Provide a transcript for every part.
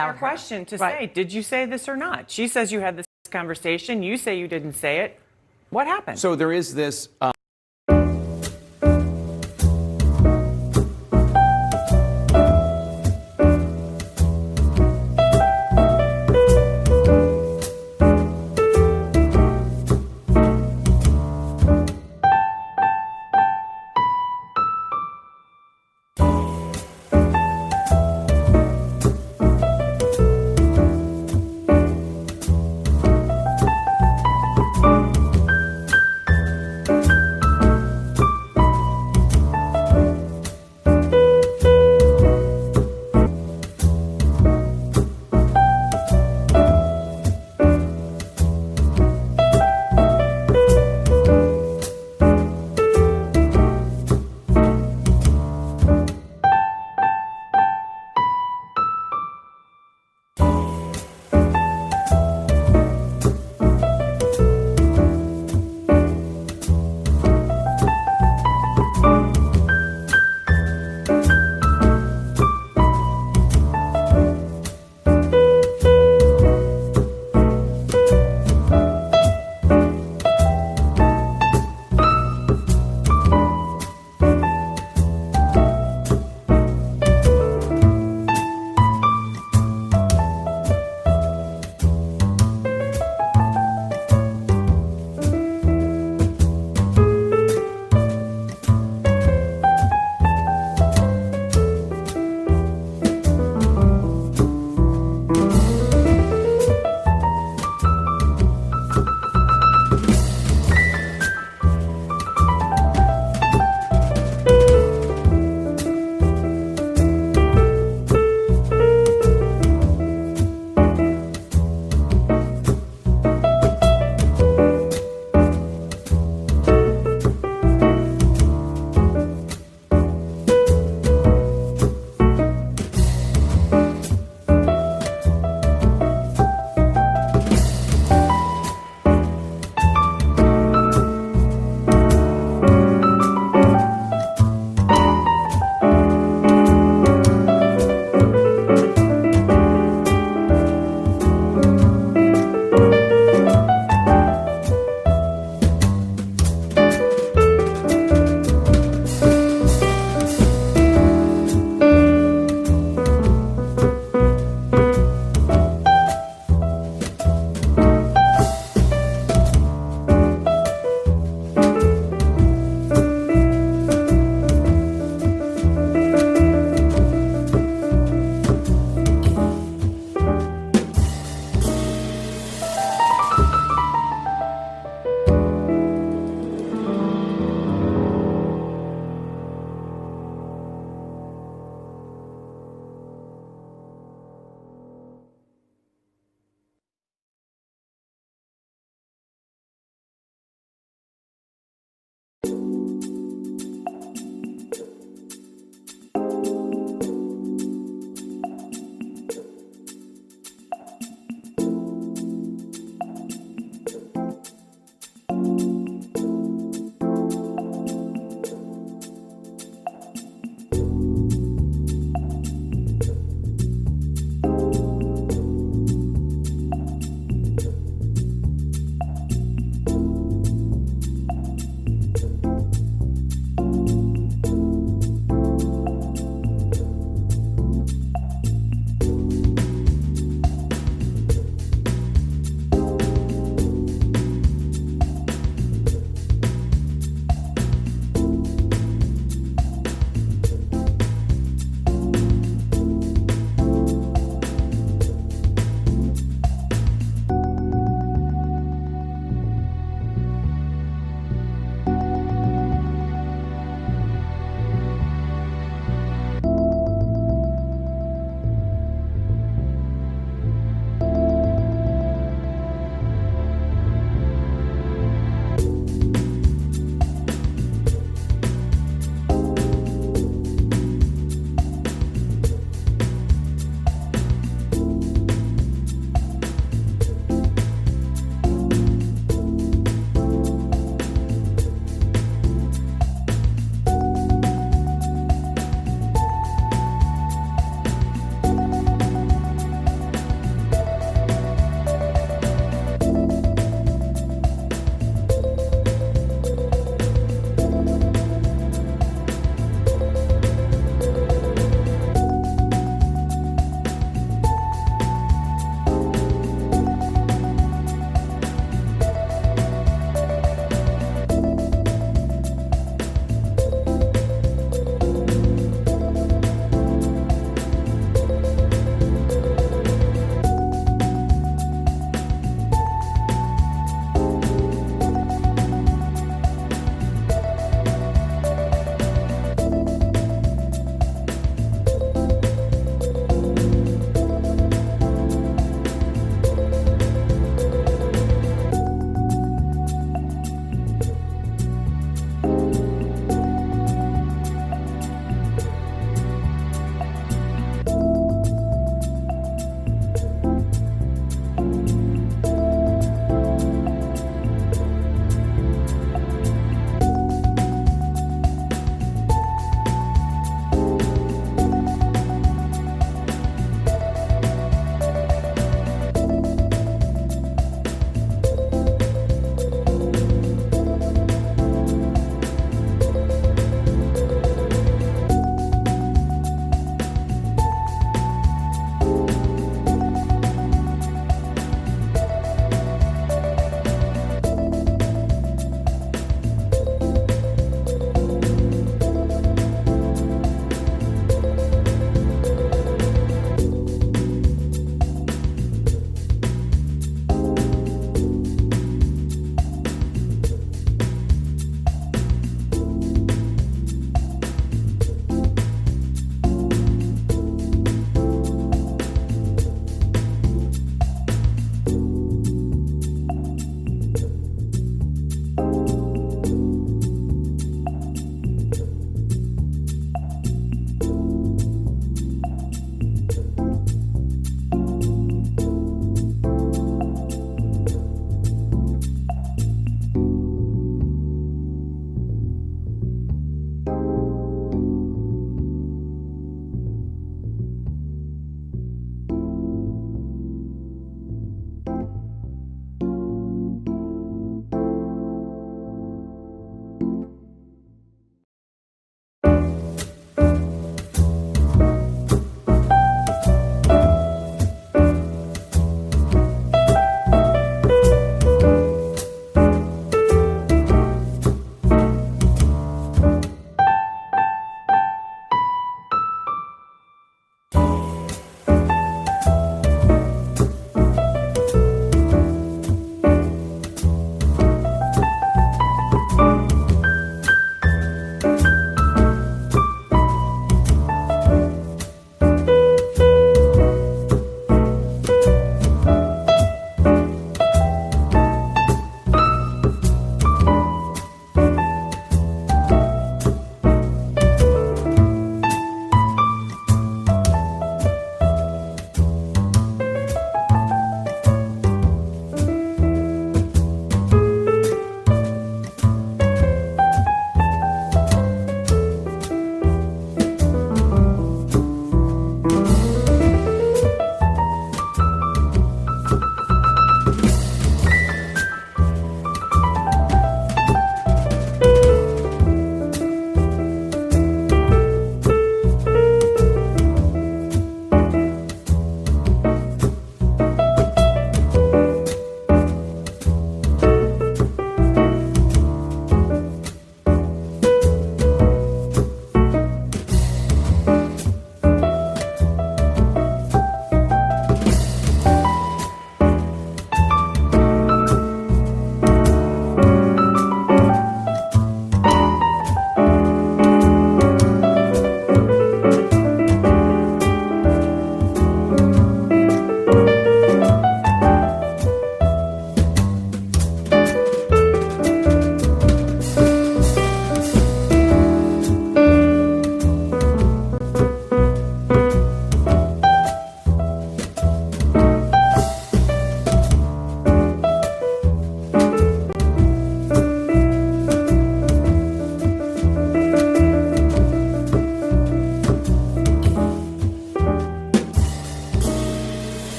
Our question to say, did you say this or not? She says you had this conversation. You say you didn't say it. What happened? So there is this.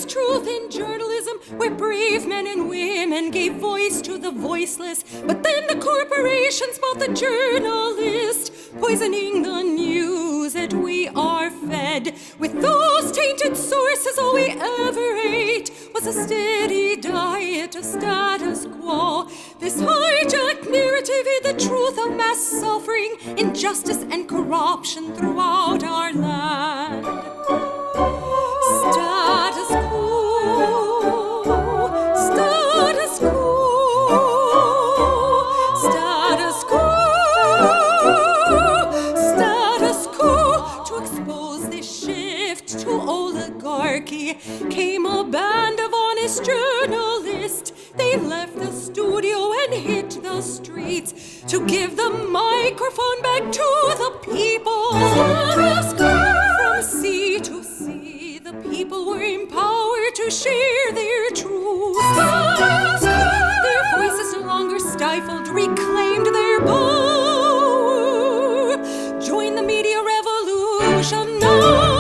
is truth in journalism, where brave men and women gave voice to the voiceless. But then the corporations bought the journalist, poisoning the news that we are fed. With those tainted sources, all we ever ate was a steady diet of status quo. This hijacked narrative is the truth of mass suffering, injustice and corruption throughout our land. Status quo, status quo, status quo, status quo. To expose this shift to oligarchy came a band of honest journalists. They left the studio and hit the streets to give the microphone back to the people. From sea to sea, the people were empowered to share their truth. Their voices no longer stifled, reclaimed their power. Join the media revolution now.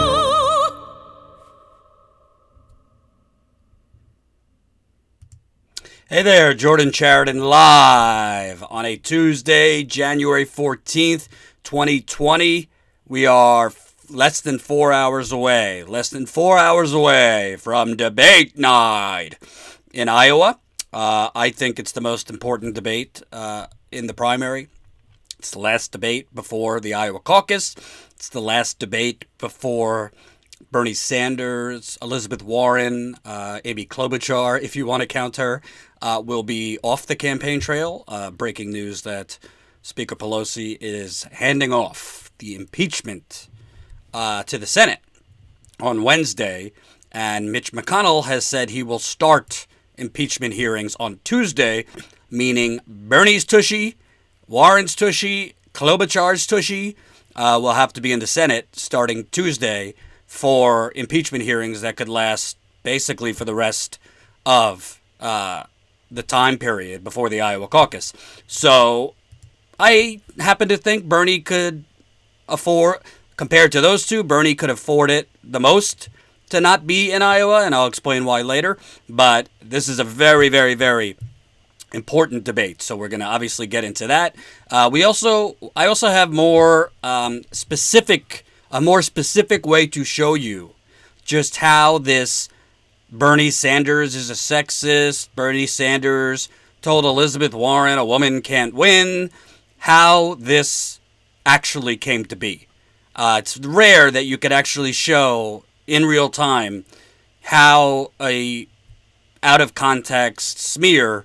Hey there, Jordan Chariton live on a Tuesday, January 14th, 2020. We are less than 4 hours away from debate night in Iowa. I think it's the most important debate in the primary. It's the last debate before the Iowa caucus. It's the last debate before Bernie Sanders, Elizabeth Warren, Amy Klobuchar, if you want to count her, will be off the campaign trail. Breaking news that Speaker Pelosi is handing off the impeachment to the Senate on Wednesday, and Mitch McConnell has said he will start impeachment hearings on Tuesday, meaning Bernie's tushy, Warren's tushy, Klobuchar's tushy will have to be in the Senate starting Tuesday for impeachment hearings that could last basically for the rest of the time period before the Iowa caucus. So I happen to think Bernie could afford, compared to those two, Bernie could afford it the most to not be in Iowa, and I'll explain why later. But this is a very, very, very important debate, so we're going to obviously get into that. I also have a more specific way to show you just how this Bernie Sanders is a sexist. Bernie Sanders told Elizabeth Warren a woman can't win. How this actually came to be. It's rare that you could actually show in real time how a out of context smear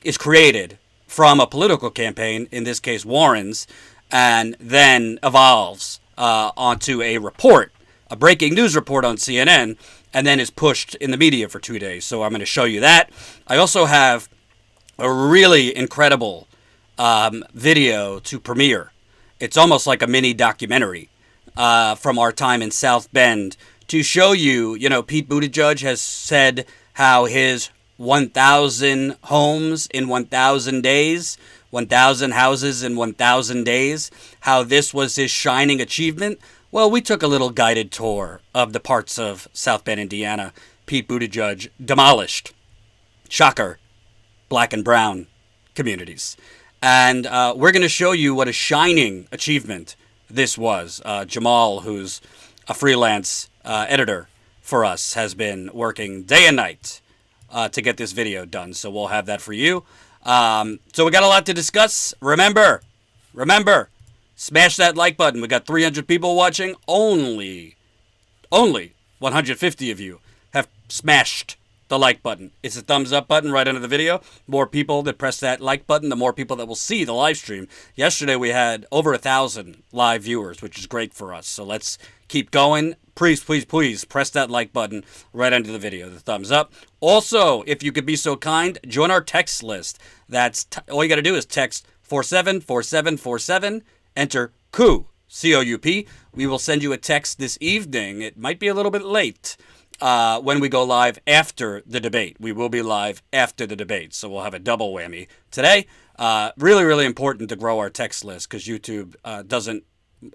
is created from a political campaign, in this case Warren's, and then evolves onto a report, a breaking news report on CNN, and then is pushed in the media for 2 days. So I'm going to show you that. I also have a really incredible video to premiere. It's almost like a mini documentary from our time in South Bend to show you, Pete Buttigieg has said how his 1,000 homes in 1,000 days, 1,000 houses in 1,000 days, how this was his shining achievement. Well, we took a little guided tour of the parts of South Bend, Indiana, Pete Buttigieg demolished. Shocker, black and brown communities. And we're going to show you what a shining achievement this was. Jamal, who's a freelance editor for us, has been working day and night to get this video done. So we'll have that for you. So we got a lot to discuss. Remember, smash that like button. We got 300 people watching. Only 150 of you have smashed the like button. It's a thumbs up button right under the video. More people that press that like button, the more people that will see the live stream. Yesterday we had over 1,000 live viewers, which is great for us. So let's keep going. Please press that like button right under the video, the thumbs up. Also, if you could be so kind, join our text list. That's all you got to do is text 474747, enter Coup, C-O-U-P. We will send you a text this evening. It might be a little bit late when we go live after the debate. We will be live after the debate, so we'll have a double whammy today. Really, really important to grow our text list because YouTube doesn't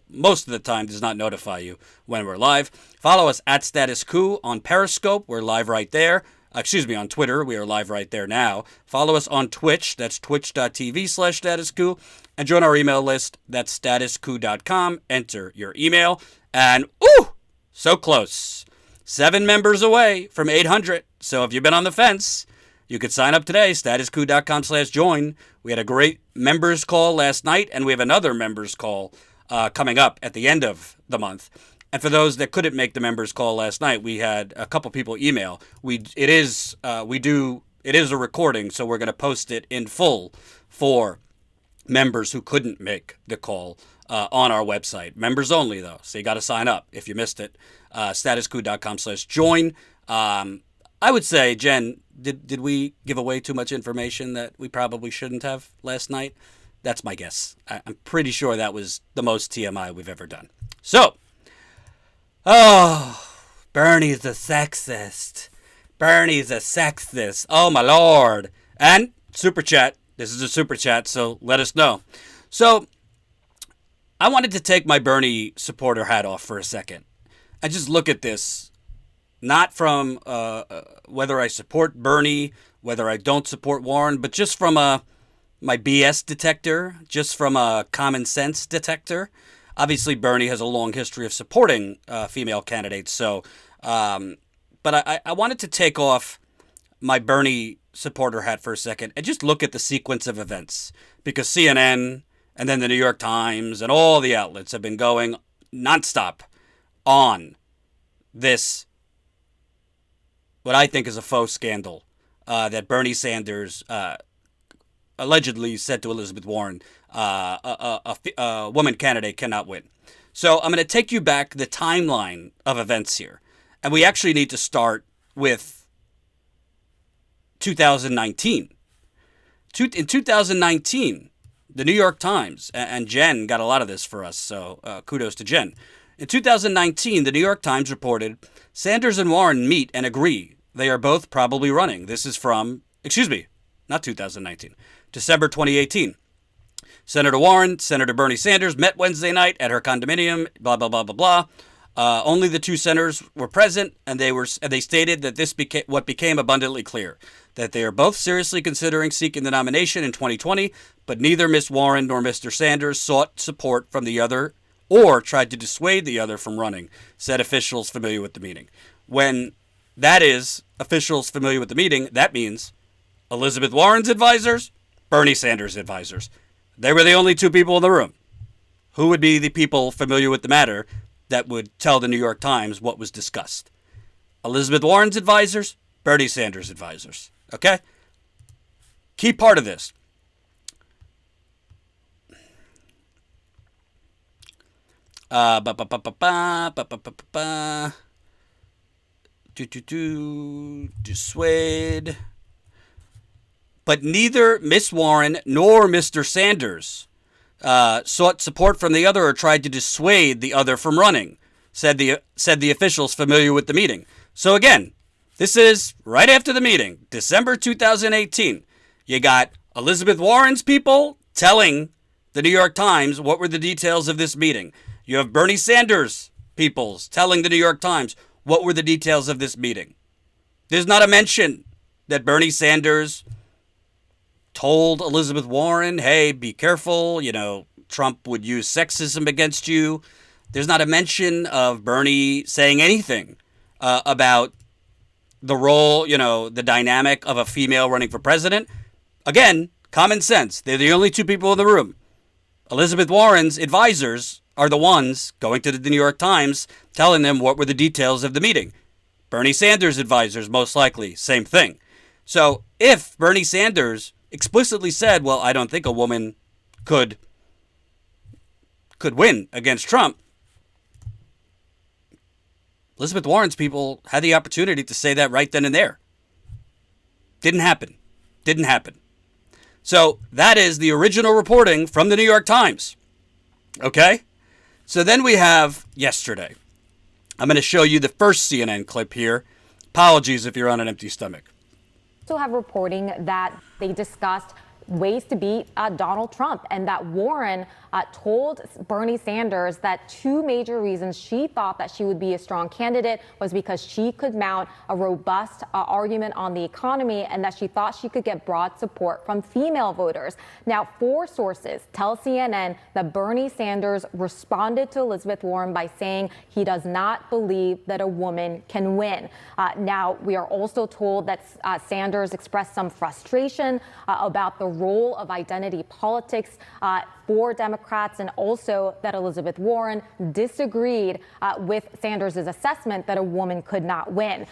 most of the time does not notify you when we're live. Follow us at Status Coup on Periscope. We're live right there. On Twitter. We are live right there now. Follow us on Twitch. That's twitch.tv/Status Coup. And join our email list. That's statuscoup.com. Enter your email. And, so close. 7 members away from 800. So if you've been on the fence, you could sign up today, statuscoup.com/join. We had a great members call last night, and we have another members call coming up at the end of the month. And for those that couldn't make the members call last night, we had a couple people email. It is a recording, so we're going to post it in full for members who couldn't make the call on our website. Members only, though, so you got to sign up if you missed it. Statuscoup.com/join. I would say, Jen, did we give away too much information that we probably shouldn't have last night? That's my guess. I'm pretty sure that was the most TMI we've ever done. So, Bernie's a sexist. Bernie's a sexist. Oh, my Lord. And super chat. This is a super chat, so let us know. So, I wanted to take my Bernie supporter hat off for a second and just look at this. Not from whether I support Bernie, whether I don't support Warren, but just from my BS detector, just from a common sense detector. Obviously, Bernie has a long history of supporting female candidates. So, but I wanted to take off my Bernie supporter hat for a second and just look at the sequence of events, because CNN and then the New York Times and all the outlets have been going nonstop on this, what I think is a faux scandal that Bernie Sanders allegedly said to Elizabeth Warren, a woman candidate cannot win. So I'm going to take you back the timeline of events here. And we actually need to start with 2019. In 2019, the New York Times, and Jen got a lot of this for us, so kudos to Jen. In 2019, the New York Times reported, Sanders and Warren meet and agree they are both probably running. This is from, not 2019, December 2018. Senator Warren, Senator Bernie Sanders met Wednesday night at her condominium, blah, blah, blah, blah, blah. Only the two senators were present, and they stated that this became abundantly clear, that they are both seriously considering seeking the nomination in 2020, but neither Miss Warren nor Mr. Sanders sought support from the other or tried to dissuade the other from running, said officials familiar with the meeting. When that is officials familiar with the meeting, that means Elizabeth Warren's advisors, Bernie Sanders' advisors. They were the only two people in the room. Who would be the people familiar with the matter that would tell the New York Times what was discussed? Elizabeth Warren's advisors, Bernie Sanders' advisors. Okay? Key part of this. Dissuade. But neither Miss Warren nor Mr. Sanders sought support from the other or tried to dissuade the other from running, said the officials familiar with the meeting. So again, this is right after the meeting, December 2018. You got Elizabeth Warren's people telling the New York Times what were the details of this meeting. You have Bernie Sanders' peoples telling the New York Times what were the details of this meeting. There's not a mention that Bernie Sanders told Elizabeth Warren, hey, be careful, Trump would use sexism against you. There's not a mention of Bernie saying anything about the role, the dynamic of a female running for president. Again, common sense. They're the only two people in the room. Elizabeth Warren's advisors are the ones going to the New York Times telling them what were the details of the meeting. Bernie Sanders' advisors, most likely, same thing. So if Bernie Sanders explicitly said, well, I don't think a woman could win against Trump, Elizabeth Warren's people had the opportunity to say that right then and there. Didn't happen. So that is the original reporting from the New York Times. Okay? So then we have yesterday. I'm going to show you the first CNN clip here. Apologies if you're on an empty stomach. Also have reporting that they discussed ways to beat Donald Trump, and that Warren told Bernie Sanders that two major reasons she thought that she would be a strong candidate was because she could mount a robust argument on the economy, and that she thought she could get broad support from female voters. Now, 4 sources tell CNN that Bernie Sanders responded to Elizabeth Warren by saying he does not believe that a woman can win. Now, we are also told that Sanders expressed some frustration about the role of identity politics for Democrats, and also that Elizabeth Warren disagreed with Sanders' assessment that a woman could not win.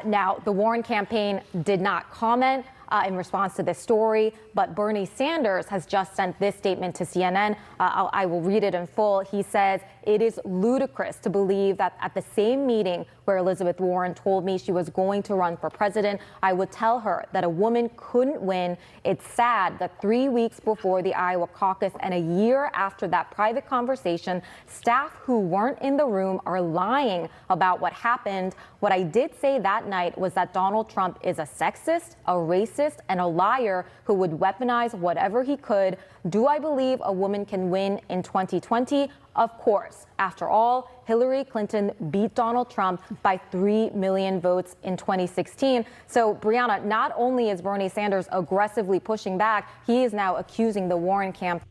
Now, the Warren campaign did not comment in response to this story, but Bernie Sanders has just sent this statement to CNN. I will read it in full. He says, "It is ludicrous to believe that at the same meeting where Elizabeth Warren told me she was going to run for president, I would tell her that a woman couldn't win. It's sad that 3 weeks before the Iowa caucus and a year after that private conversation, staff who weren't in the room are lying about what happened. What I did say that night was that Donald Trump is a sexist, a racist, and a liar who would weaponize whatever he could. Do I believe a woman can win in 2020? Of course. After all, Hillary Clinton beat Donald Trump by 3 million votes in 2016. So, Brianna, not only is Bernie Sanders aggressively pushing back, he is now accusing the Warren camp.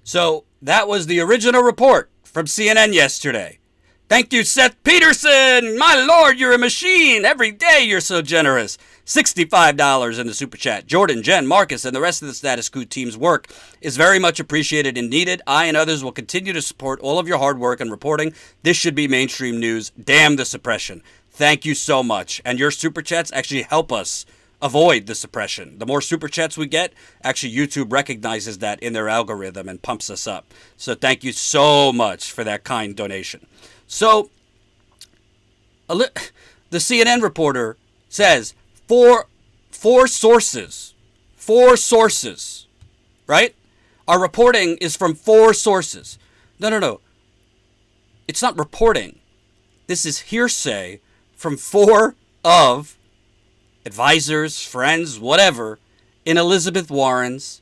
So that was the original report from CNN yesterday. Thank you, Seth Peterson. My Lord, you're a machine. Every day you're so generous. $65 in the super chat. Jordan, Jen, Marcus, and the rest of the Status Coup team's work is very much appreciated and needed. I and others will continue to support all of your hard work and reporting. This should be mainstream news. Damn the suppression. Thank you so much. And your super chats actually help us avoid the suppression. The more super chats we get, actually YouTube recognizes that in their algorithm and pumps us up. So thank you so much for that kind donation. So the CNN reporter says four sources, right? Our reporting is from 4 sources. No. It's not reporting. This is hearsay from 4 of advisors, friends, whatever, in Elizabeth Warren's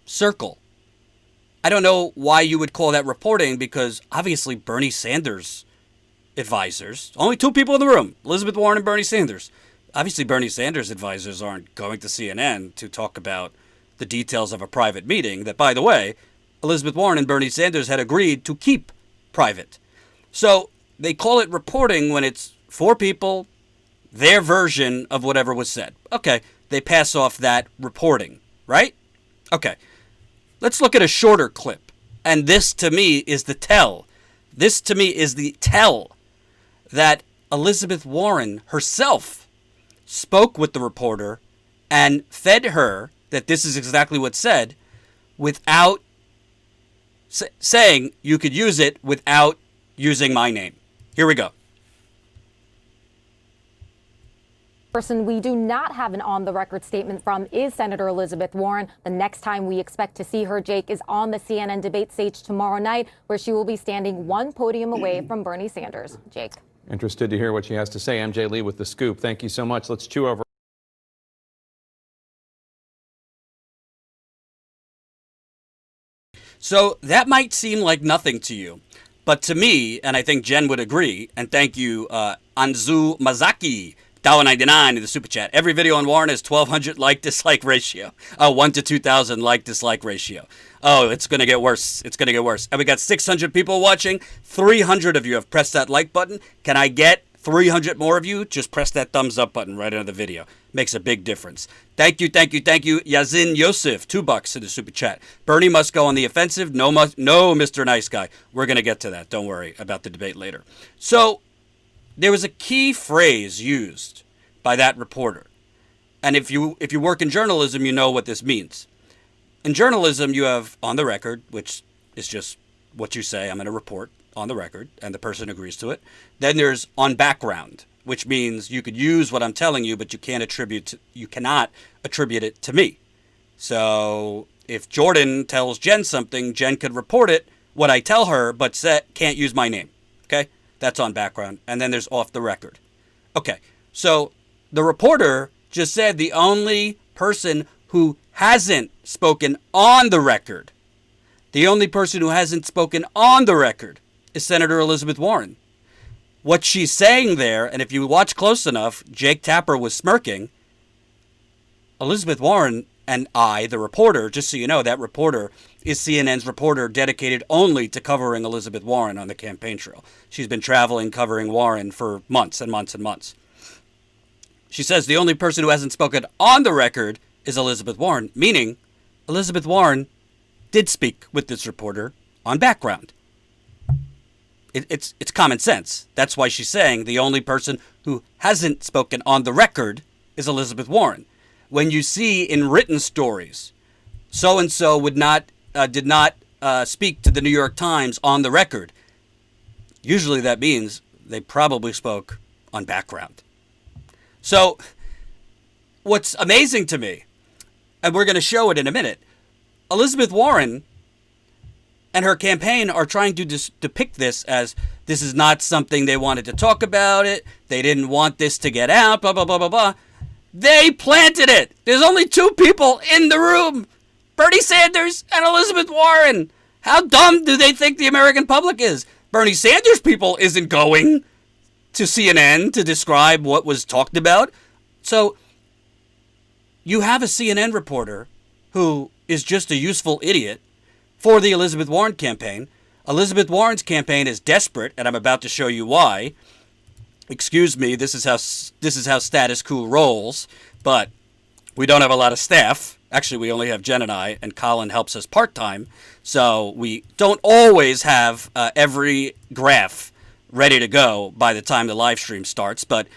circle. I don't know why you would call that reporting, because obviously Bernie Sanders advisors, only 2 people in the room, Elizabeth Warren and Bernie Sanders. Obviously Bernie Sanders advisors aren't going to CNN to talk about the details of a private meeting that, by the way, Elizabeth Warren and Bernie Sanders had agreed to keep private. So they call it reporting when it's 4 people, their version of whatever was said. Okay, they pass off that reporting, right? Okay. Let's look at a shorter clip. And this, to me, is the tell. This, to me, is the tell that Elizabeth Warren herself spoke with the reporter and fed her that this is exactly what's said without saying you could use it without using my name. Here we go. Person we do not have an on-the-record statement from is Senator Elizabeth Warren. The next time we expect to see her, Jake, is on the CNN debate stage tomorrow night, where she will be standing one podium away from Bernie Sanders. Jake. Interested to hear what she has to say. MJ Lee with The Scoop. Thank you so much. Let's chew over. So that might seem like nothing to you, but to me, and I think Jen would agree, and thank you, Anzu Mazaki, $1.99 in the super chat. Every video on Warren has 1,200 like-dislike ratio. 1 to 2,000 like-dislike ratio. Oh, it's going to get worse. It's going to get worse. And we got 600 people watching. 300 of you have pressed that like button. Can I get 300 more of you? Just press that thumbs up button right under the video. Makes a big difference. Thank you. Yazin Yosef, $2 in the super chat. Bernie must go on the offensive. No, Mr. Nice Guy. We're going to get to that. Don't worry about the debate later. So there was a key phrase used by that reporter. And if you work in journalism, you know what this means. In journalism, you have on the record, which is just what you say, I'm going to report on the record, and the person agrees to it. Then there's on background, which means you could use what I'm telling you, but you cannot attribute it to me. So if Jordan tells Jen something, Jen could report it, what I tell her, but can't use my name. Okay? That's on background. And then there's off the record. Okay. So the reporter just said the only person who hasn't spoken on the record, the only person who hasn't spoken on the record is Senator Elizabeth Warren. What she's saying there, and if you watch close enough, Jake Tapper was smirking. Elizabeth Warren and I, the reporter, just so you know, that reporter is CNN's reporter dedicated only to covering Elizabeth Warren on the campaign trail. She's been traveling covering Warren for months and months and months. She says the only person who hasn't spoken on the record is Elizabeth Warren, meaning Elizabeth Warren did speak with this reporter on background. It's common sense. That's why she's saying the only person who hasn't spoken on the record is Elizabeth Warren. When you see in written stories, so-and-so did not speak to the New York Times on the record, usually that means they probably spoke on background. So what's amazing to me, and we're going to show it in a minute, Elizabeth Warren and her campaign are trying to depict this as this is not something they wanted to talk about it. They didn't want this to get out, blah, blah, blah, blah, blah. They planted it. There's only two people in the room, Bernie Sanders and Elizabeth Warren. How dumb do they think the American public is? Bernie Sanders' people isn't going to CNN to describe what was talked about. So you have a CNN reporter who is just a useful idiot for the Elizabeth Warren campaign. Elizabeth Warren's campaign is desperate, and I'm about to show you why. Excuse me, this is how status quo rolls, but we don't have a lot of staff. Actually, we only have Jen and I, and Colin helps us part-time, so we don't always have every graph ready to go by the time the live stream starts, but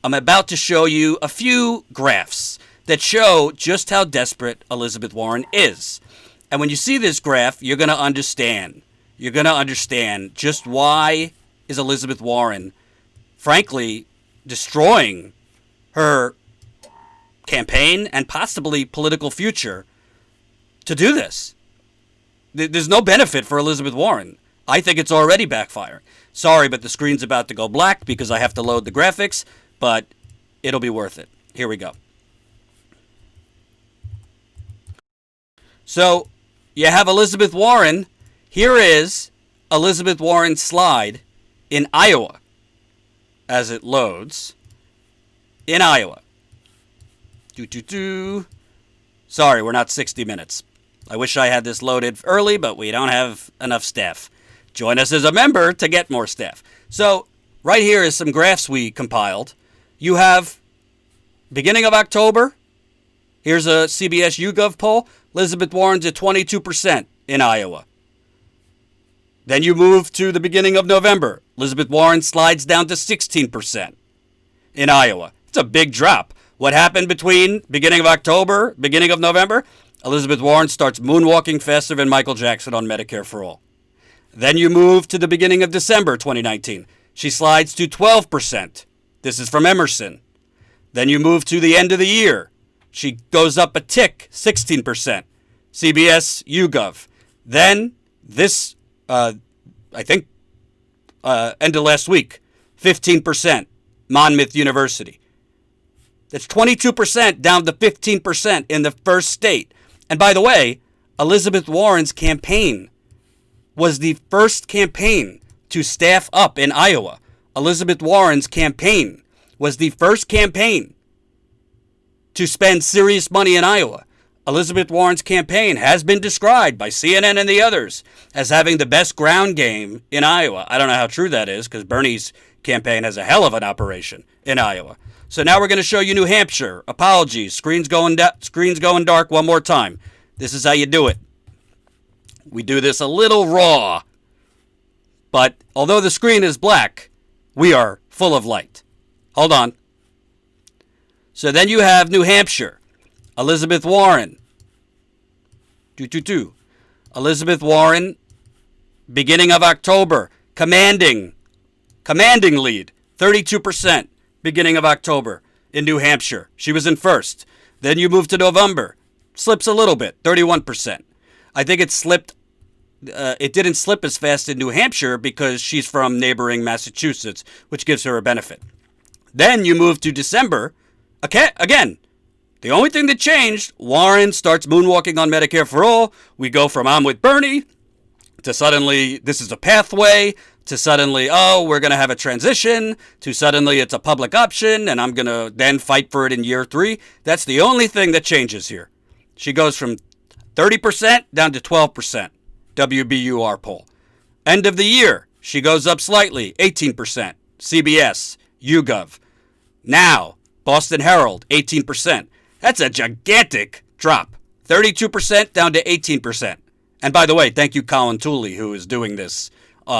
I'm about to show you a few graphs that show just how desperate Elizabeth Warren is. And when you see this graph, you're going to understand. You're going to understand just why is Elizabeth Warren, frankly, destroying her campaign and possibly political future to do this. There's no benefit for Elizabeth Warren. I think it's already backfiring. Sorry, but the screen's about to go black because I have to load the graphics, but it'll be worth it. Here we go. So you have Elizabeth Warren. Here is Elizabeth Warren's slide in Iowa as it loads in Iowa. Sorry, we're not 60 minutes. I wish I had this loaded early, but we don't have enough staff. Join us as a member to get more staff. So right here is some graphs we compiled. You have beginning of October. Here's a CBS YouGov poll. Elizabeth Warren's at 22% in Iowa. Then you move to the beginning of November. Elizabeth Warren slides down to 16% in Iowa. It's a big drop. What happened between beginning of October, beginning of November? Elizabeth Warren starts moonwalking faster than Michael Jackson on Medicare for All. Then you move to the beginning of December 2019. She slides to 12%. This is from Emerson. Then you move to the end of the year. She goes up a tick, 16%. CBS YouGov. Then this, I think, end of last week, 15%. Monmouth University. That's 22% down to 15% in the first state. And by the way, Elizabeth Warren's campaign was the first campaign to staff up in Iowa. Elizabeth Warren's campaign was the first campaign to spend serious money in Iowa. Elizabeth Warren's campaign has been described by CNN and the others as having the best ground game in Iowa. I don't know how true that is because Bernie's campaign has a hell of an operation in Iowa. So now we're going to show you New Hampshire. Apologies. Screen's going dark one more time. This is how you do it. We do this a little raw. But although the screen is black, we are full of light. Hold on. So then you have New Hampshire. Elizabeth Warren. Elizabeth Warren, beginning of October, commanding lead, 32%, beginning of October in New Hampshire. She was in first. Then you move to November, slips a little bit, 31%. I think it slipped. It didn't slip as fast in New Hampshire because she's from neighboring Massachusetts, which gives her a benefit. Then you move to December, again, The only thing that changed, Warren starts moonwalking on Medicare for all. We go from I'm with Bernie to suddenly this is a pathway, to suddenly, oh, we're going to have a transition, to suddenly it's a public option and I'm going to then fight for it in year 3. That's the only thing that changes here. She goes from 30% down to 12%, WBUR poll. End of the year, she goes up slightly, 18%, CBS, YouGov. Now, Boston Herald, 18%. That's a gigantic drop. 32% down to 18%. And by the way, thank you, Colin Tooley, who is doing this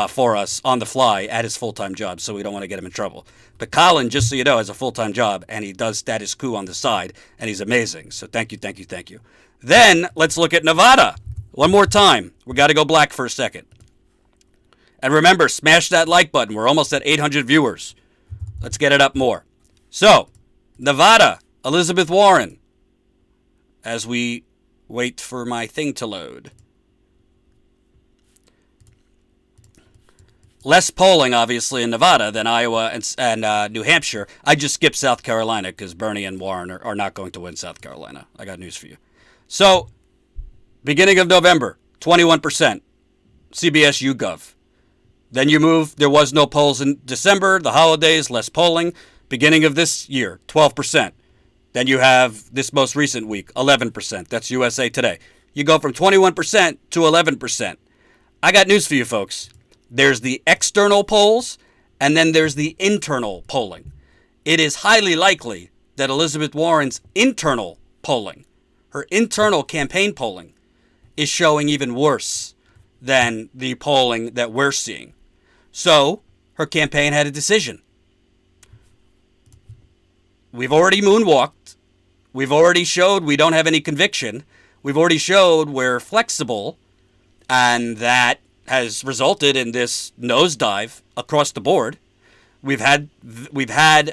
for us on the fly at his full-time job, so we don't want to get him in trouble. But Colin, just so you know, has a full-time job, and he does status coup on the side, and he's amazing. So thank you, thank you, thank you. Then let's look at Nevada. One more time. We got to go black for a second. And remember, smash that like button. We're almost at 800 viewers. Let's get it up more. So, Nevada, Elizabeth Warren. As we wait for my thing to load. Less polling, obviously, in Nevada than Iowa and New Hampshire. I just skipped South Carolina because Bernie and Warren are not going to win South Carolina. I got news for you. So, beginning of November, 21%. CBS YouGov. Then you move, there was no polls in December, the holidays, less polling. Beginning of this year, 12%. Then you have this most recent week, 11%. That's USA Today. You go from 21% to 11%. I got news for you folks. There's the external polls, and then there's the internal polling. It is highly likely that Elizabeth Warren's internal polling, her internal campaign polling, is showing even worse than the polling that we're seeing. So, her campaign had a decision. We've already moonwalked. We've already showed we don't have any conviction. We've already showed we're flexible, and that has resulted in this nosedive across the board. We've had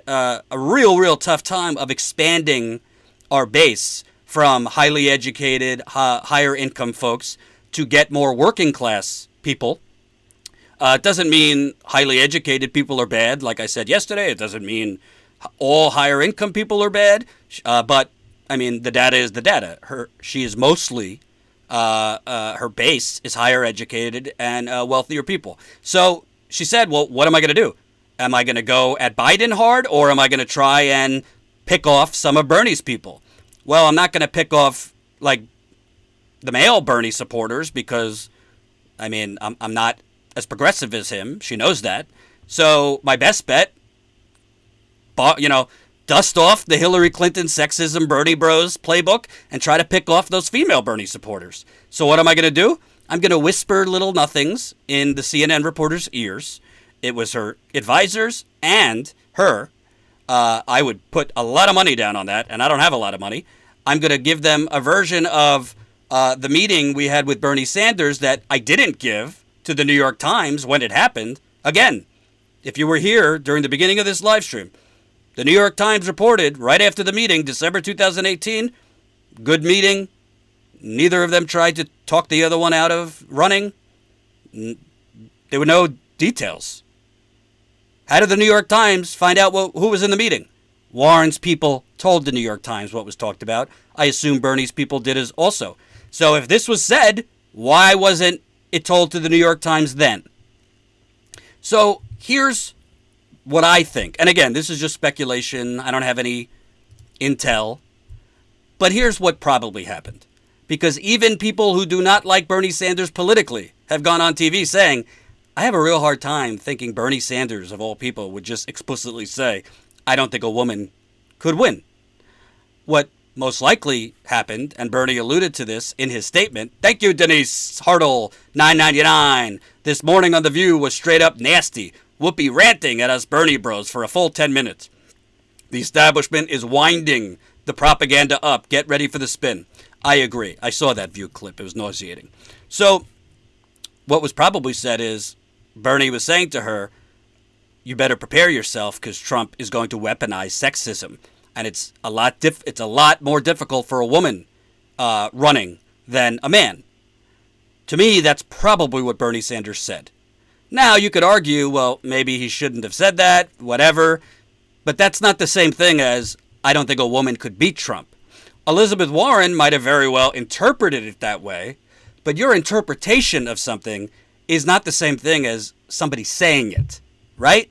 a real tough time of expanding our base from highly educated, higher income folks to get more working class people. It doesn't mean highly educated people are bad, like I said yesterday. It doesn't mean all higher income people are bad. But, I mean, the data is the data. She is mostly, her base is higher educated and wealthier people. So she said, well, what am I going to do? Am I going to go at Biden hard, or am I going to try and pick off some of Bernie's people? Well, I'm not going to pick off, like, the male Bernie supporters because, I mean, I'm not as progressive as him. She knows that. So my best bet, dust off the Hillary Clinton sexism Bernie Bros playbook and try to pick off those female Bernie supporters. So what am I going to do? I'm going to whisper little nothings in the CNN reporters' ears. It was her advisors and her. I would put a lot of money down on that, and I don't have a lot of money. I'm going to give them a version of the meeting we had with Bernie Sanders that I didn't give to the New York Times when it happened. Again, if you were here during the beginning of this live stream, the New York Times reported right after the meeting, December 2018, good meeting. Neither of them tried to talk the other one out of running. There were no details. How did the New York Times find out who was in the meeting? Warren's people told the New York Times what was talked about. I assume Bernie's people did as also. So if this was said, why wasn't it told to the New York Times then? So here's what I think. And again, this is just speculation. I don't have any intel. But here's what probably happened. Because even people who do not like Bernie Sanders politically have gone on TV saying, I have a real hard time thinking Bernie Sanders, of all people, would just explicitly say, I don't think a woman could win. What most likely happened, and Bernie alluded to this in his statement, thank you, Denise Hartle, $9.99. This morning on The View was straight up nasty. Whoopi ranting at us Bernie bros for a full 10 minutes. The establishment is winding the propaganda up. Get ready for the spin. I agree. I saw that View clip. It was nauseating. So what was probably said is Bernie was saying to her, you better prepare yourself because Trump is going to weaponize sexism. And it's a lot more difficult for a woman running than a man. To me, that's probably what Bernie Sanders said. Now, you could argue, well, maybe he shouldn't have said that, whatever. But that's not the same thing as I don't think a woman could beat Trump. Elizabeth Warren might have very well interpreted it that way, but your interpretation of something is not the same thing as somebody saying it, right?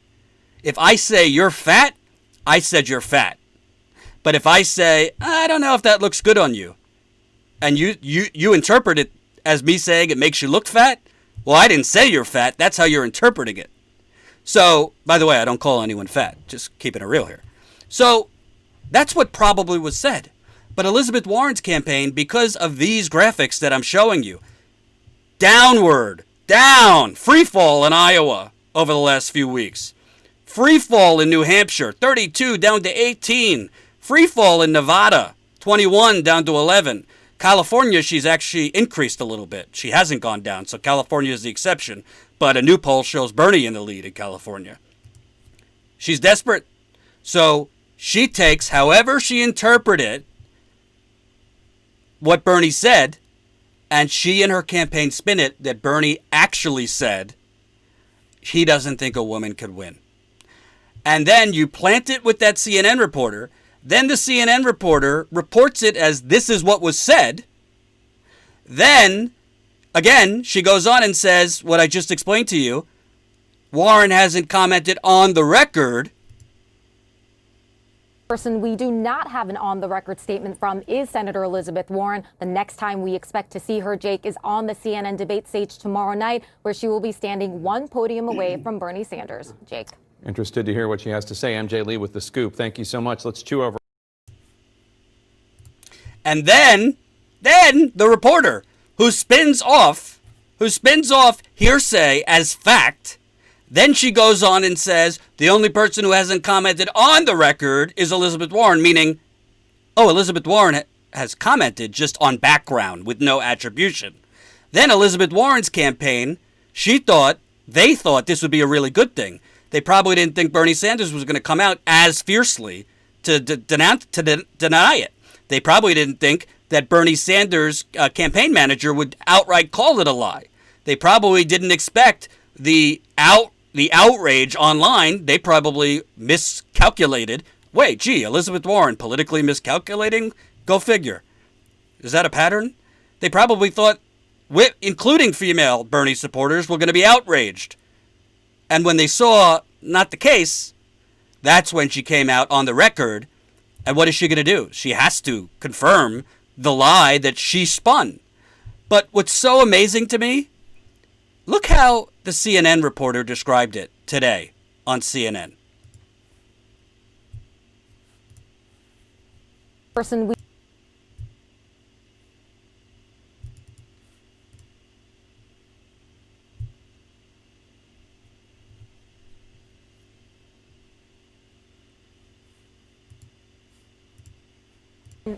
If I say you're fat, I said you're fat. But if I say, I don't know if that looks good on you, and you interpret it as me saying it makes you look fat, well, I didn't say you're fat. That's how you're interpreting it. So, by the way, I don't call anyone fat. Just keeping it real here. So, that's what probably was said. But Elizabeth Warren's campaign, because of these graphics that I'm showing you, downward, down, free fall in Iowa over the last few weeks. Free fall in New Hampshire, 32 down to 18. Free fall in Nevada, 21 down to 11. California, she's actually increased a little bit. She hasn't gone down, so California is the exception. But a new poll shows Bernie in the lead in California. She's desperate. So she takes, however she interpreted what Bernie said, and she and her campaign spin it that Bernie actually said he doesn't think a woman could win. And then you plant it with that CNN reporter. Then the CNN reporter reports it as this is what was said. Then, again, she goes on and says what I just explained to you. Warren hasn't commented on the record. Person we do not have an on-the-record statement from is Senator Elizabeth Warren. The next time we expect to see her, Jake, is on the CNN debate stage tomorrow night, where she will be standing one podium away from Bernie Sanders. Jake. Interested to hear what she has to say. MJ Lee with The Scoop. Thank you so much. Let's chew over. And then the reporter who spins off hearsay as fact. Then she goes on and says the only person who hasn't commented on the record is Elizabeth Warren, meaning, oh, Elizabeth Warren has commented just on background with no attribution. Then Elizabeth Warren's campaign, they thought this would be a really good thing. They probably didn't think Bernie Sanders was going to come out as fiercely to deny it. They probably didn't think that Bernie Sanders' campaign manager would outright call it a lie. They probably didn't expect the outrage online. They probably miscalculated. Wait, gee, Elizabeth Warren politically miscalculating? Go figure. Is that a pattern? They probably thought, including female Bernie supporters, were going to be outraged. And when they saw not the case, that's when she came out on the record. And what is she going to do? She has to confirm the lie that she spun. But what's so amazing to me, look how the CNN reporter described it today on CNN. Person we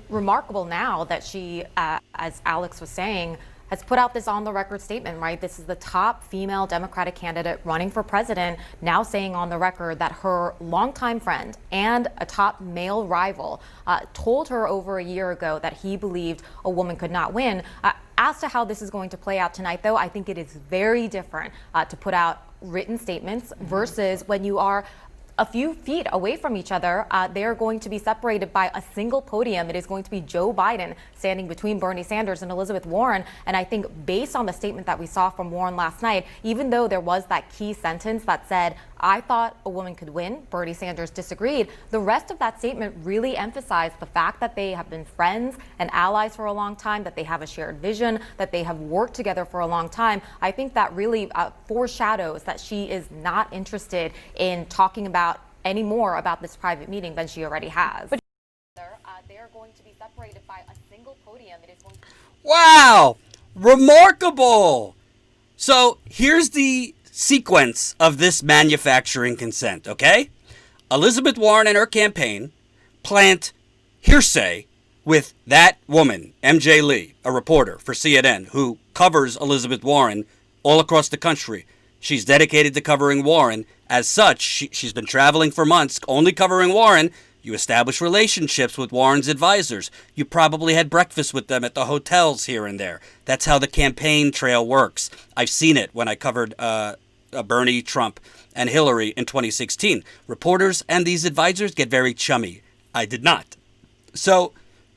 remarkable now that she, as Alex was saying, has put out this on-the-record statement, right? This is the top female Democratic candidate running for president, now saying on the record that her longtime friend and a top male rival told her over a year ago that he believed a woman could not win. As to how this is going to play out tonight, though, I think it is very different to put out written statements versus when you are a few feet away from each other. They're going to be separated by a single podium. It is going to be Joe Biden standing between Bernie Sanders and Elizabeth Warren. And I think based on the statement that we saw from Warren last night, even though there was that key sentence that said, I thought a woman could win, Bernie Sanders disagreed, the rest of that statement really emphasized the fact that they have been friends and allies for a long time, that they have a shared vision, that they have worked together for a long time. I think that really foreshadows that she is not interested in talking about any more about this private meeting than she already has. But they're going to be separated by a single podium. It is going to... Wow! Remarkable! So here's the sequence of this manufacturing consent, okay? Elizabeth Warren and her campaign plant hearsay with that woman, MJ Lee, a reporter for CNN, who covers Elizabeth Warren all across the country. She's dedicated to covering Warren. As such, she's been traveling for months, only covering Warren. You establish relationships with Warren's advisors. You probably had breakfast with them at the hotels here and there. That's how the campaign trail works. I've seen it when I covered Bernie, Trump, and Hillary in 2016. Reporters and these advisors get very chummy. I did not. So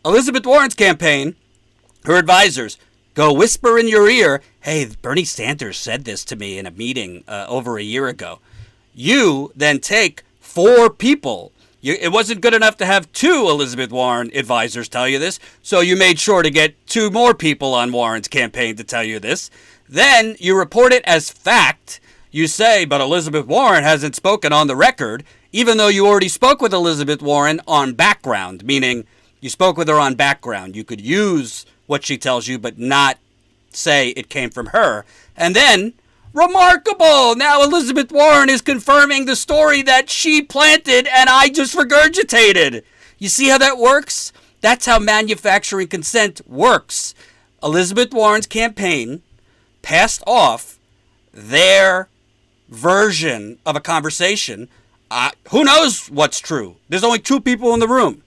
Elizabeth Warren's campaign, her advisors, go whisper in your ear, hey, Bernie Sanders said this to me in a meeting over a year ago. You then take 4 people. It wasn't good enough to have 2 Elizabeth Warren advisors tell you this, so you made sure to get 2 more people on Warren's campaign to tell you this. Then you report it as fact. You say, but Elizabeth Warren hasn't spoken on the record, even though you already spoke with Elizabeth Warren on background, meaning you spoke with her on background. You could use what she tells you, but not say it came from her. And then, remarkable! Now Elizabeth Warren is confirming the story that she planted and I just regurgitated. You see how that works? That's how manufacturing consent works. Elizabeth Warren's campaign passed off their version of a conversation. Who knows what's true? There's only 2 people in the room.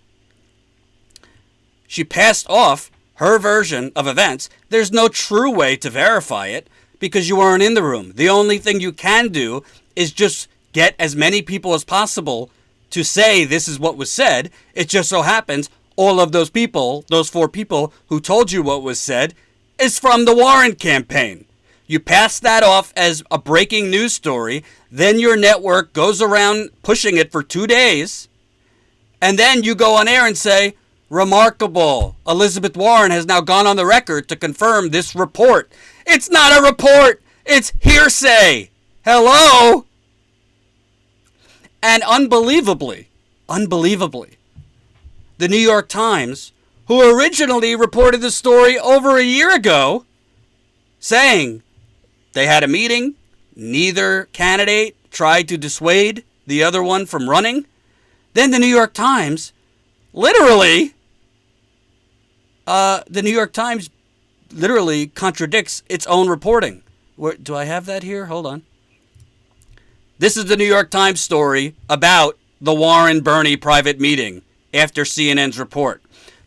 She passed off her version of events. There's no true way to verify it because you weren't in the room. The only thing you can do is just get as many people as possible to say this is what was said. It just so happens all of those people, those 4 people who told you what was said, is from the Warren campaign. You pass that off as a breaking news story. Then your network goes around pushing it for 2 days. And then you go on air and say, remarkable. Elizabeth Warren has now gone on the record to confirm this report. It's not a report. It's hearsay. Hello? And unbelievably, the New York Times, who originally reported the story over a year ago, saying they had a meeting, neither candidate tried to dissuade the other one from running. Then the New York Times literally contradicts its own reporting. Do I have that here? Hold on. This is the New York Times story about the Warren-Bernie private meeting after CNN's report.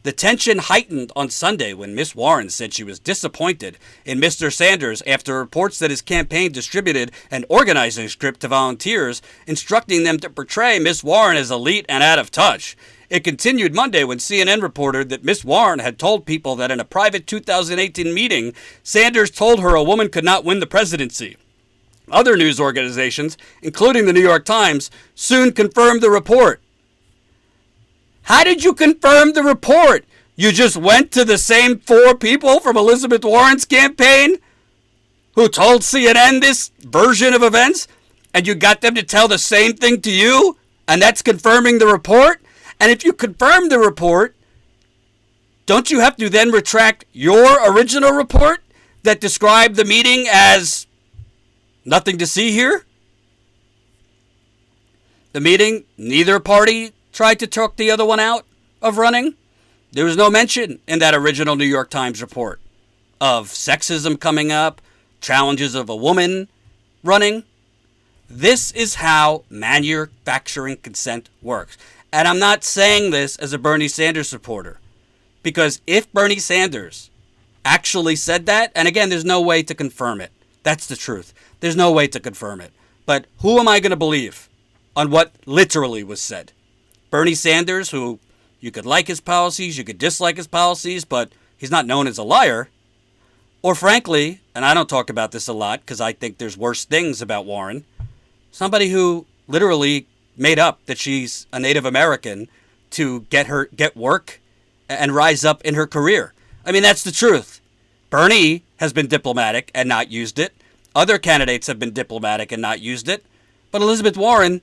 The tension heightened on Sunday when Miss Warren said she was disappointed in Mr. Sanders after reports that his campaign distributed an organizing script to volunteers, instructing them to portray Miss Warren as elite and out of touch. It continued Monday when CNN reported that Miss Warren had told people that in a private 2018 meeting, Sanders told her a woman could not win the presidency. Other news organizations, including the New York Times, soon confirmed the report. How did you confirm the report? You just went to the same 4 people from Elizabeth Warren's campaign who told CNN this version of events, and you got them to tell the same thing to you, and that's confirming the report? And if you confirm the report, don't you have to then retract your original report that described the meeting as nothing to see here? The meeting, neither party tried to talk the other one out of running. There was no mention in that original New York Times report of sexism coming up, challenges of a woman running. This is how manufacturing consent works. And I'm not saying this as a Bernie Sanders supporter, because if Bernie Sanders actually said that, and again, there's no way to confirm it. That's the truth. There's no way to confirm it. But who am I going to believe on what literally was said? Bernie Sanders, who you could like his policies, you could dislike his policies, but he's not known as a liar. Or frankly, and I don't talk about this a lot because I think there's worse things about Warren, somebody who literally made up that she's a Native American to get work and rise up in her career. I mean, that's the truth. Bernie has been diplomatic and not used it. Other candidates have been diplomatic and not used it. But Elizabeth Warren,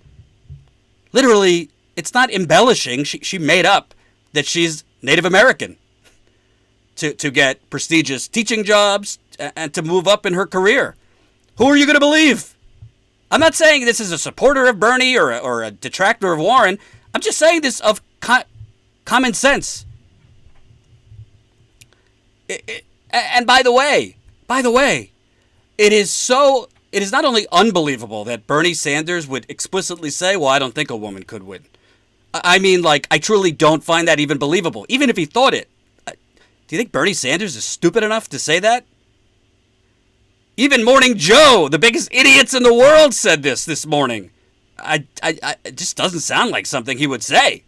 literally, it's not embellishing. She made up that she's Native American to get prestigious teaching jobs and to move up in her career. Who are you going to believe? I'm not saying this is a supporter of Bernie or a detractor of Warren. I'm just saying this of common sense. And by the way, it is not only unbelievable that Bernie Sanders would explicitly say, well, I don't think a woman could win. I mean, I truly don't find that even believable, even if he thought it. Do you think Bernie Sanders is stupid enough to say that? Even Morning Joe, the biggest idiots in the world, said this morning. It just doesn't sound like something he would say.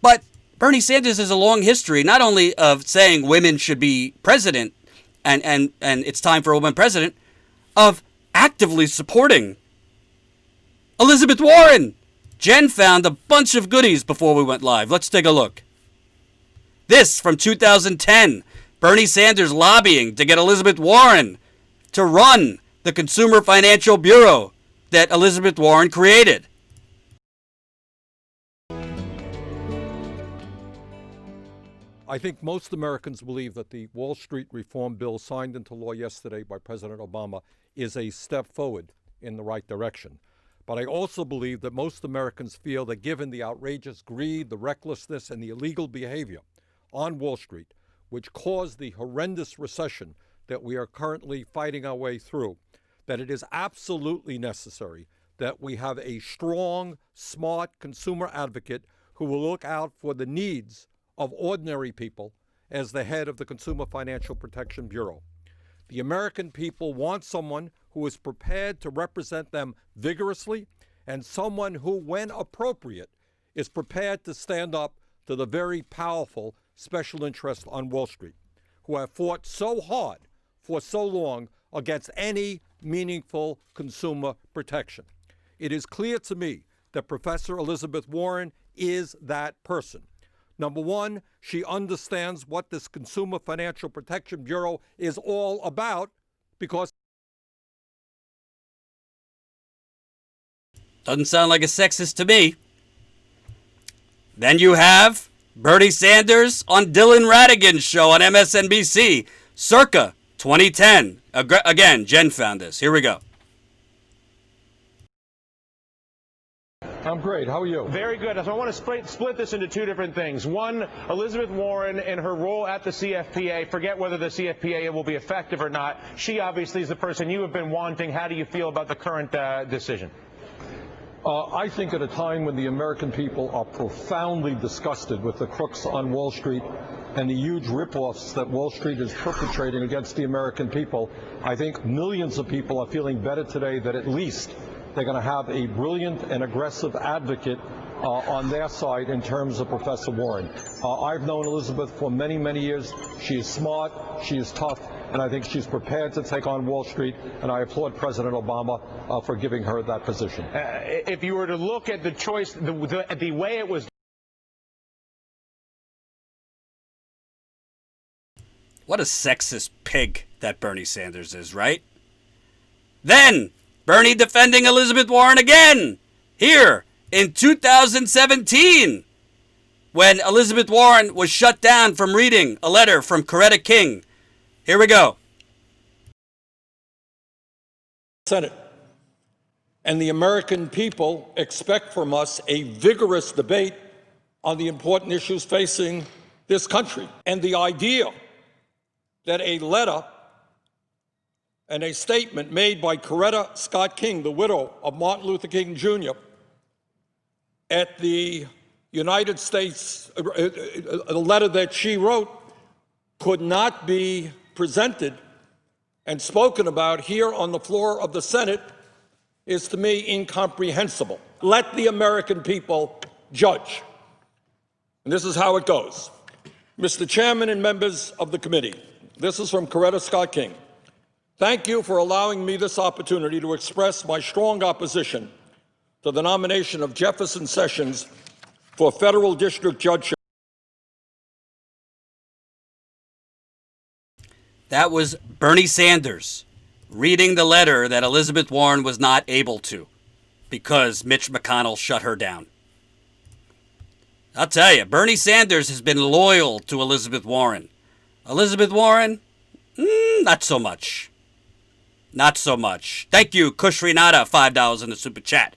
But Bernie Sanders has a long history, not only of saying women should be president and it's time for a woman president, of actively supporting Elizabeth Warren. Jen found a bunch of goodies before we went live. Let's take a look. This from 2010. Bernie Sanders lobbying to get Elizabeth Warren to run the Consumer Financial Bureau that Elizabeth Warren created. I think most Americans believe that the Wall Street reform bill signed into law yesterday by President Obama is a step forward in the right direction. But I also believe that most Americans feel that given the outrageous greed, the recklessness, and the illegal behavior on Wall Street, which caused the horrendous recession that we are currently fighting our way through, that it is absolutely necessary that we have a strong, smart consumer advocate who will look out for the needs of ordinary people as the head of the Consumer Financial Protection Bureau. The American people want someone who is prepared to represent them vigorously and someone who, when appropriate, is prepared to stand up to the very powerful special interests on Wall Street, who have fought so hard for so long against any meaningful consumer protection. It is clear to me that Professor Elizabeth Warren is that person. Number one, she understands what this Consumer Financial Protection Bureau is all about because doesn't sound like a sexist to me. Then you have Bernie Sanders on Dylan Ratigan's show on MSNBC, circa 2010. Again, Jen found this. Here we go. I'm great. How are you? Very good. So I want to split this into two different things. One, Elizabeth Warren and her role at the CFPA. Forget whether the CFPA will be effective or not. She obviously is the person you have been wanting. How do you feel about the current decision? I think at a time when the American people are profoundly disgusted with the crooks on Wall Street and the huge ripoffs that Wall Street is perpetrating against the American people, I think millions of people are feeling better today that at least they're going to have a brilliant and aggressive advocate on their side in terms of Professor Warren. I've known Elizabeth for many, many years. She is smart, she is tough, and I think she's prepared to take on Wall Street, and I applaud President Obama for giving her that position. If you were to look at the choice, the way it was. What a sexist pig that Bernie Sanders is, right? Then, Bernie defending Elizabeth Warren again, here in 2017, when Elizabeth Warren was shut down from reading a letter from Coretta King. Here we go. Senate. And the American people expect from us a vigorous debate on the important issues facing this country. And the idea that a letter and a statement made by Coretta Scott King, the widow of Martin Luther King Jr., at the United States, a letter that she wrote, could not be presented and spoken about here on the floor of the Senate is to me incomprehensible. Let the American people judge. And this is how it goes. Mr. Chairman and members of the committee, this is from Coretta Scott King. Thank you for allowing me this opportunity to express my strong opposition to the nomination of Jefferson Sessions for federal district judge. That was Bernie Sanders reading the letter that Elizabeth Warren was not able to because Mitch McConnell shut her down. I'll tell you, Bernie Sanders has been loyal to Elizabeth Warren. Elizabeth Warren, not so much. Not so much. Thank you, Kush Renata, $5 in the super chat.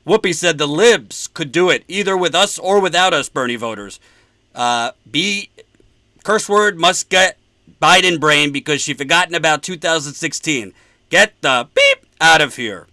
Whoopi said the libs could do it, either with us or without us, Bernie voters. Curse word must get Biden brain because she's forgotten about 2016. Get the beep out of here.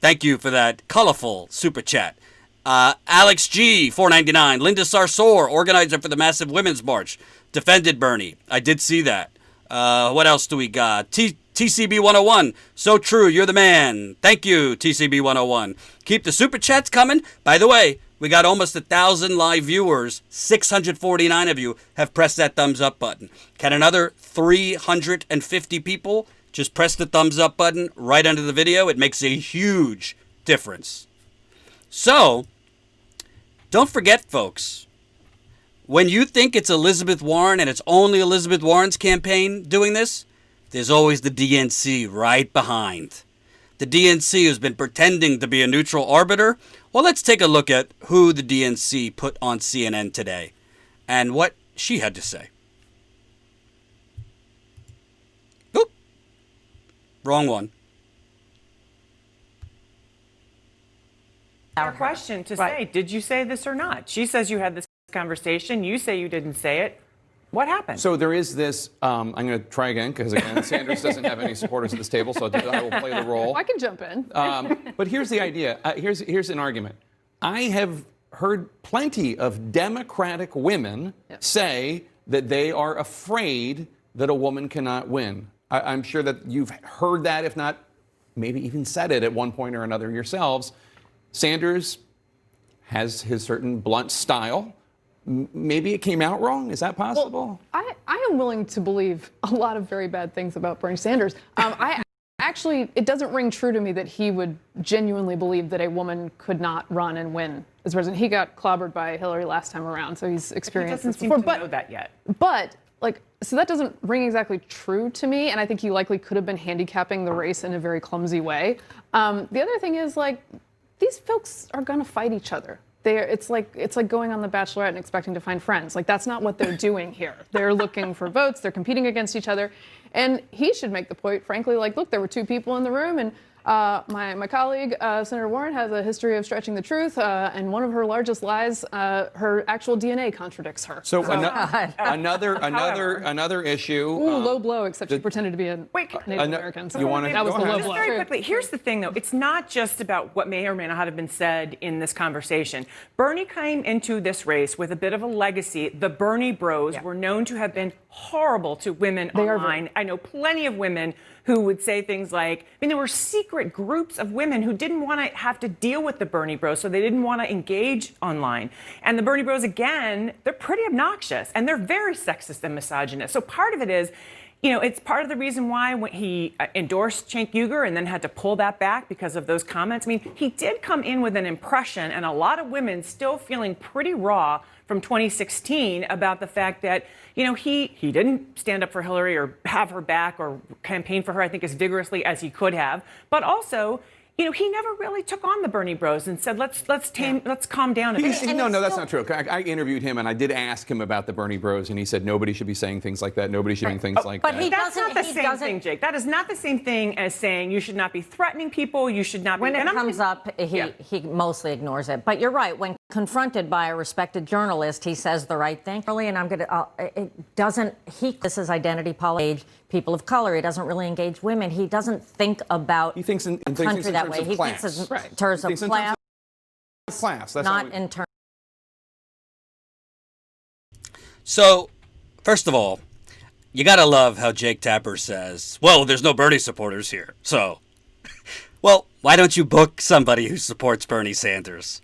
Thank you for that colorful super chat. Alex G, $4.99. Linda Sarsour, organizer for the massive women's march, defended Bernie. I did see that. What else do we got? TCB 101. So true. You're the man. Thank you, TCB 101. Keep the super chats coming. By the way, We got almost 1,000 live viewers. 649 of you have pressed that thumbs up button. Can another 350 people just press the thumbs up button right under the video? It makes a huge difference. So, don't forget, folks, when you think it's Elizabeth Warren and it's only Elizabeth Warren's campaign doing this, there's always the DNC right behind. The DNC has been pretending to be a neutral arbiter. Well, let's take a look at who the DNC put on CNN today and what she had to say. Oop. Wrong one. Our question to say, did you say this or not? She says you had this conversation. You say you didn't say it. What happened? So there is this, I'm going to try again, because again, Sanders doesn't have any supporters at this table, so I will play the role. I can jump in. But here's the idea. Here's an argument. I have heard plenty of Democratic women say that they are afraid that a woman cannot win. I'm sure that you've heard that, if not maybe even said it at one point or another yourselves. Sanders has his certain blunt style. Maybe it came out wrong. Is that possible? Well, I am willing to believe a lot of very bad things about Bernie Sanders. Actually, it doesn't ring true to me that he would genuinely believe that a woman could not run and win as president. He got clobbered by Hillary last time around, so he's experienced this before. He doesn't seem to know that yet. But, so that doesn't ring exactly true to me, and I think he likely could have been handicapping the race in a very clumsy way. The other thing is, these folks are going to fight each other. It's like going on The Bachelorette and expecting to find friends. That's not what they're doing here. They're looking for votes. They're competing against each other. And he should make the point, frankly, look, there were two people in the room, and my colleague, Senator Warren, has a history of stretching the truth, and one of her largest lies, her actual DNA contradicts her. So another issue. Ooh, low blow, except she pretended to be a Native American. So you want to? That was the low Just blow. very quickly, here's the thing, though. It's not just about what may or may not have been said in this conversation. Bernie came into this race with a bit of a legacy. The Bernie bros were known to have been horrible to women online. I know plenty of women who would say things like, there were secret groups of women who didn't want to have to deal with the Bernie bros, so they didn't want to engage online. And the Bernie bros, again, they're pretty obnoxious, and they're very sexist and misogynist. So part of it is, it's part of the reason why when he endorsed Cenk Uygur and then had to pull that back because of those comments. He did come in with an impression, and a lot of women still feeling pretty raw from 2016 about the fact that, he didn't stand up for Hillary or have her back or campaign for her, I think, as vigorously as he could have. But also, he never really took on the Bernie bros and said, let's calm down a bit. No, that's not true. I interviewed him, and I did ask him about the Bernie bros, and he said nobody should be saying things like that. Nobody should be saying things like that. But that's not the same thing, Jake. That is not the same thing as saying you should not be threatening people. You should not be. When it comes up, he mostly ignores it. But you're right. When confronted by a respected journalist, he says the right thing. Really, and I'm going to. This is identity politics. People of color. He doesn't really engage women. He doesn't think about. He thinks in country that way. He thinks in terms of class. That's not in terms. So, first of all, you gotta love how Jake Tapper says, well, there's no Bernie supporters here. So, well, why don't you book somebody who supports Bernie Sanders?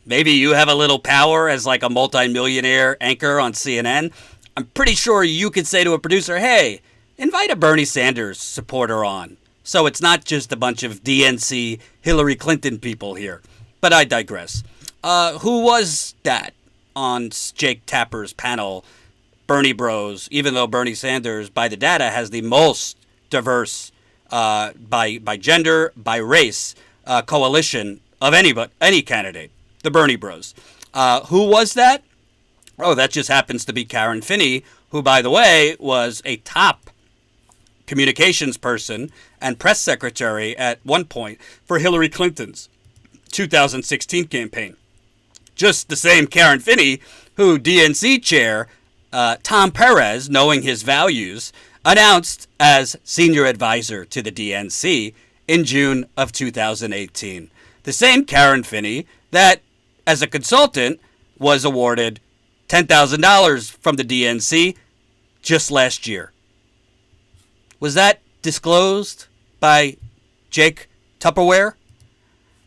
Maybe you have a little power as a multi-millionaire anchor on CNN. I'm pretty sure you could say to a producer, hey, invite a Bernie Sanders supporter on. So it's not just a bunch of DNC Hillary Clinton people here. But I digress. Who was that on Jake Tapper's panel? Bernie Bros, even though Bernie Sanders, by the data, has the most diverse, by gender, by race, coalition of any candidate. The Bernie Bros. Who was that? Oh, that just happens to be Karen Finney, who, by the way, was a top communications person and press secretary at one point for Hillary Clinton's 2016 campaign. Just the same Karen Finney, who DNC chair Tom Perez, knowing his values, announced as senior advisor to the DNC in June of 2018. The same Karen Finney that, as a consultant, was awarded $10,000 from the DNC just last year. Was that disclosed by Jake Tupperware?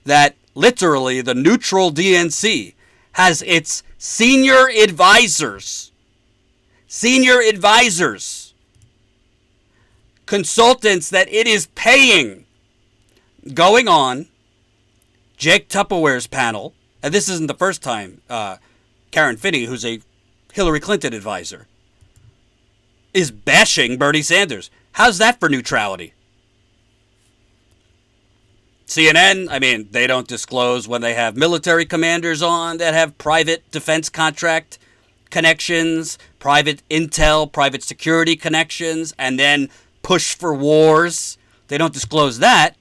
That literally the neutral DNC has its senior advisors, consultants that it is paying, going on Jake Tupperware's panel, and this isn't the first time Karen Finney, who's a Hillary Clinton advisor, is bashing Bernie Sanders. How's that for neutrality? CNN, I mean, they don't disclose when they have military commanders on that have private defense contract connections, private intel, private security connections, and then push for wars. They don't disclose that.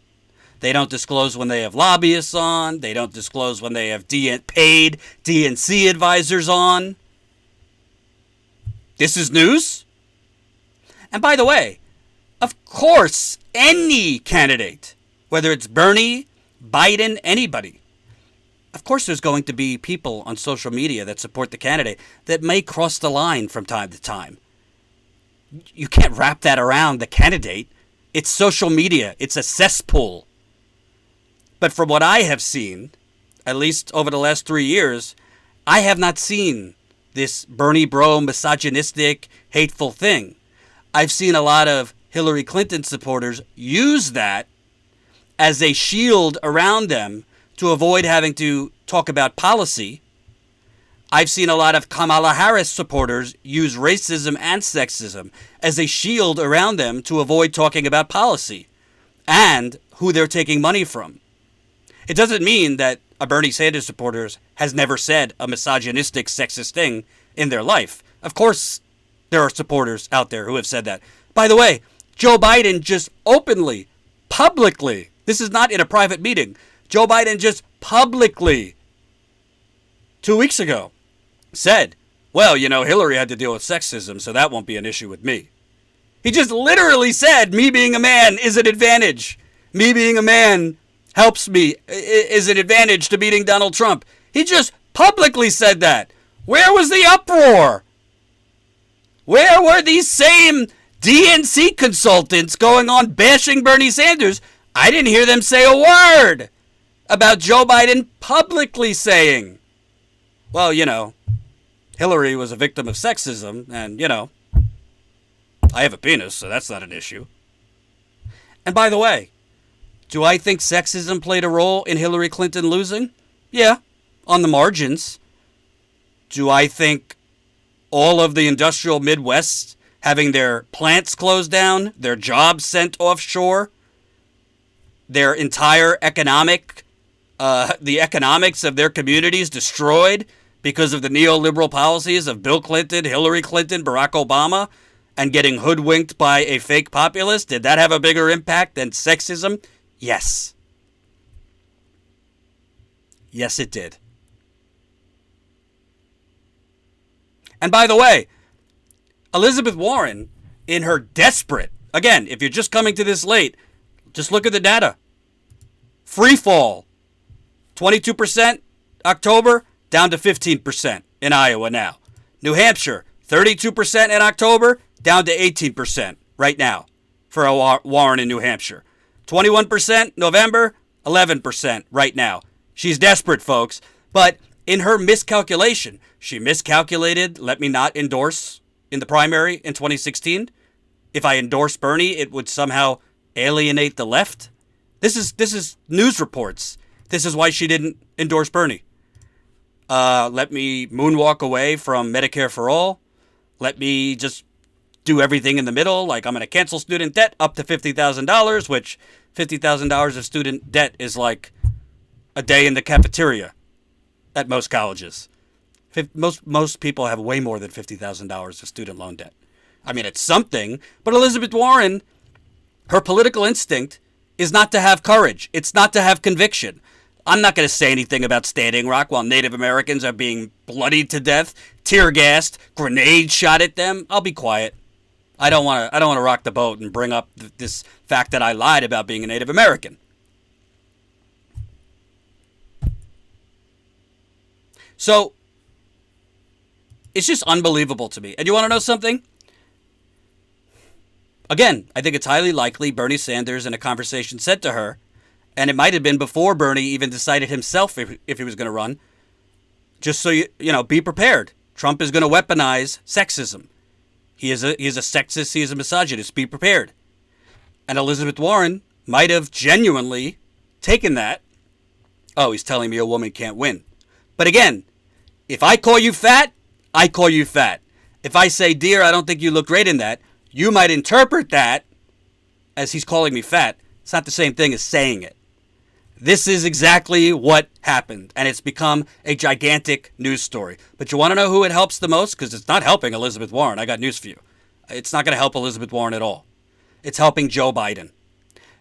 They don't disclose when they have lobbyists on. They don't disclose when they have paid DNC advisors on. This is news. And by the way, of course, any candidate, whether it's Bernie, Biden, anybody, of course there's going to be people on social media that support the candidate that may cross the line from time to time. You can't wrap that around the candidate. It's social media. It's a cesspool. But from what I have seen, at least over the last 3 years, I have not seen this Bernie bro misogynistic, hateful thing. I've seen a lot of Hillary Clinton supporters use that as a shield around them to avoid having to talk about policy. I've seen a lot of Kamala Harris supporters use racism and sexism as a shield around them to avoid talking about policy and who they're taking money from. It doesn't mean that a Bernie Sanders supporter has never said a misogynistic, sexist thing in their life. Of course, there are supporters out there who have said that. By the way, Joe Biden just openly, publicly, this is not in a private meeting, Joe Biden just publicly, 2 weeks ago, said, well, you know, Hillary had to deal with sexism, so that won't be an issue with me. He just literally said, me being a man is an advantage. Me being a man helps me, is an advantage to beating Donald Trump. He just publicly said that. Where was the uproar? Where were these same DNC consultants going on bashing Bernie Sanders? I didn't hear them say a word about Joe Biden publicly saying, well, you know, Hillary was a victim of sexism, and, you know, I have a penis, so that's not an issue. And by the way, do I think sexism played a role in Hillary Clinton losing? Yeah, on the margins. Do I think all of the industrial Midwest having their plants closed down, their jobs sent offshore, their entire the economics of their communities destroyed because of the neoliberal policies of Bill Clinton, Hillary Clinton, Barack Obama, and getting hoodwinked by a fake populist? Did that have a bigger impact than sexism? Yes. Yes, it did. And by the way, Elizabeth Warren, in her desperate, again, if you're just coming to this late, just look at the data. Free fall. 22% October, down to 15% in Iowa now. New Hampshire, 32% in October, down to 18% right now for Warren in New Hampshire. 21% November, 11% right now. She's desperate, folks. But in her miscalculation, she miscalculated, let me not endorse in the primary in 2016. If I endorse Bernie, it would somehow alienate the left. This is news reports. This is why she didn't endorse Bernie. Let me moonwalk away from Medicare for all. Let me just do everything in the middle, like I'm going to cancel student debt up to $50,000, which $50,000 of student debt is like a day in the cafeteria at most colleges. Most people have way more than $50,000 of student loan debt. I mean, it's something, but Elizabeth Warren, her political instinct is not to have courage. It's not to have conviction. I'm not going to say anything about Standing Rock while Native Americans are being bloodied to death, tear gassed, grenades shot at them. I'll be quiet. I don't want to rock the boat and bring up this fact that I lied about being a Native American. So it's just unbelievable to me. And you want to know something? Again, I think it's highly likely Bernie Sanders in a conversation said to her, and it might have been before Bernie even decided himself if he was going to run, Just so be prepared. Trump is going to weaponize sexism. He is a sexist. He is a misogynist. Be prepared. And Elizabeth Warren might have genuinely taken that. Oh, he's telling me a woman can't win. But again, if I call you fat, I call you fat. If I say, dear, I don't think you look great in that, you might interpret that as he's calling me fat. It's not the same thing as saying it. This is exactly what happened, and it's become a gigantic news story. But you want to know who it helps the most? Because it's not helping Elizabeth Warren. I got news for you. It's not going to help Elizabeth Warren at all. It's helping Joe Biden.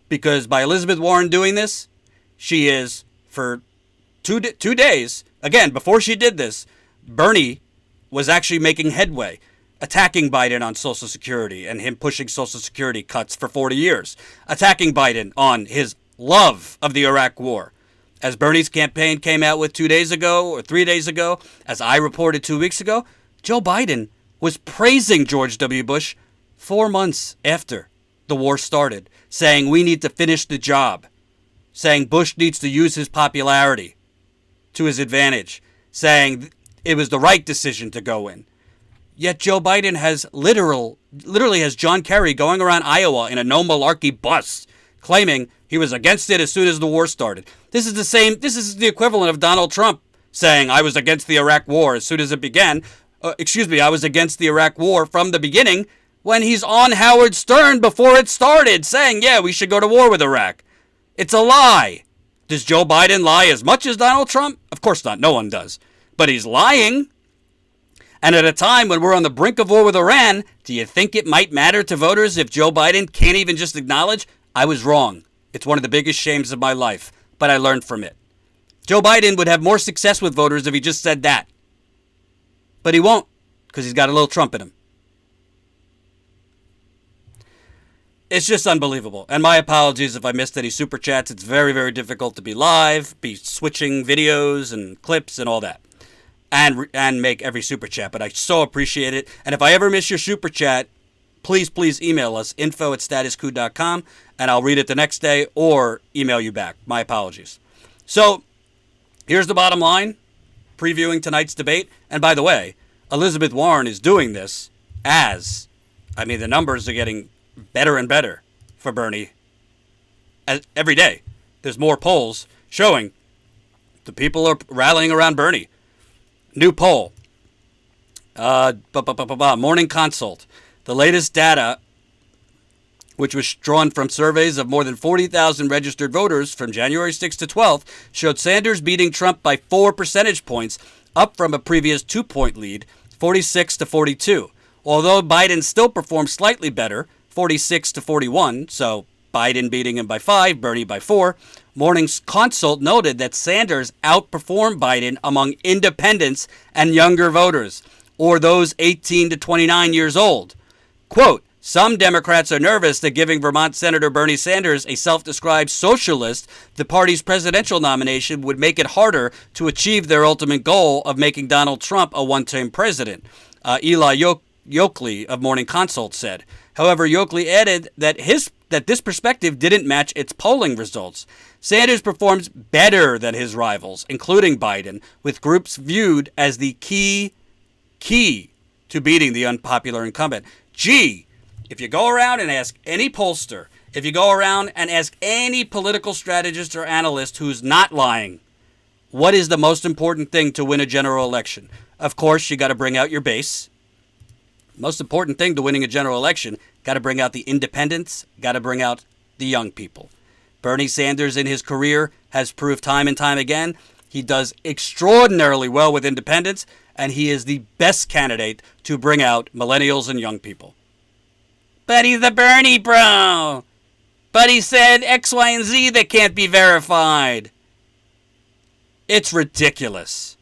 Because by Elizabeth Warren doing this, she is, for 2 days, again, before she did this, Bernie was actually making headway, attacking Biden on Social Security and him pushing Social Security cuts for 40 years, attacking Biden on his love of the Iraq War. As Bernie's campaign came out with 2 days ago or 3 days ago, as I reported 2 weeks ago, Joe Biden was praising George W. Bush 4 months after the war started, saying we need to finish the job, saying Bush needs to use his popularity to his advantage, saying it was the right decision to go in. Yet Joe Biden has literally has John Kerry going around Iowa in a no malarkey bus, claiming he was against it as soon as the war started. This is the equivalent of Donald Trump saying I was against the Iraq war as soon as it began. I was against the Iraq war from the beginning, when he's on Howard Stern before it started saying, yeah, we should go to war with Iraq. It's a lie. Does Joe Biden lie as much as Donald Trump? Of course not. No one does. But he's lying. And at a time when we're on the brink of war with Iran, do you think it might matter to voters if Joe Biden can't even just acknowledge, I was wrong? It's one of the biggest shames of my life, but I learned from it. Joe Biden would have more success with voters if he just said that. But he won't, because he's got a little Trump in him. It's just unbelievable. And my apologies if I missed any super chats. It's very, very difficult to be live, be switching videos and clips and all that, and make every super chat. But I so appreciate it. And if I ever miss your super chat, please email us, info@statuscoup.com, and I'll read it the next day or email you back. My apologies. So here's the bottom line, previewing tonight's debate. And by the way, Elizabeth Warren is doing this the numbers are getting better and better for Bernie. Every day, there's more polls showing the people are rallying around Bernie. New poll. Morning Consult. The latest data, which was drawn from surveys of more than 40,000 registered voters from January 6th to 12th, showed Sanders beating Trump by 4 percentage points, up from a previous 2-point lead, 46 to 42. Although Biden still performed slightly better, 46 to 41, so Biden beating him by 5, Bernie by 4. Morning's Consult noted that Sanders outperformed Biden among independents and younger voters, or those 18 to 29 years old. Quote, some Democrats are nervous that giving Vermont Senator Bernie Sanders, a self-described socialist, the party's presidential nomination would make it harder to achieve their ultimate goal of making Donald Trump a one-term president, Eli Yoakley of Morning Consult said. However, Yoakley added that this perspective didn't match its polling results. Sanders performs better than his rivals, including Biden, with groups viewed as the key to beating the unpopular incumbent. Gee, if you go around and ask any pollster, if you go around and ask any political strategist or analyst who's not lying, what is the most important thing to win a general election? Of course, you got to bring out your base. Most important thing to winning a general election, got to bring out the independents, got to bring out the young people. Bernie Sanders in his career has proved time and time again he does extraordinarily well with independents, and he is the best candidate to bring out millennials and young people. But he's the Bernie bro. But he said X, Y, and Z that can't be verified. It's ridiculous.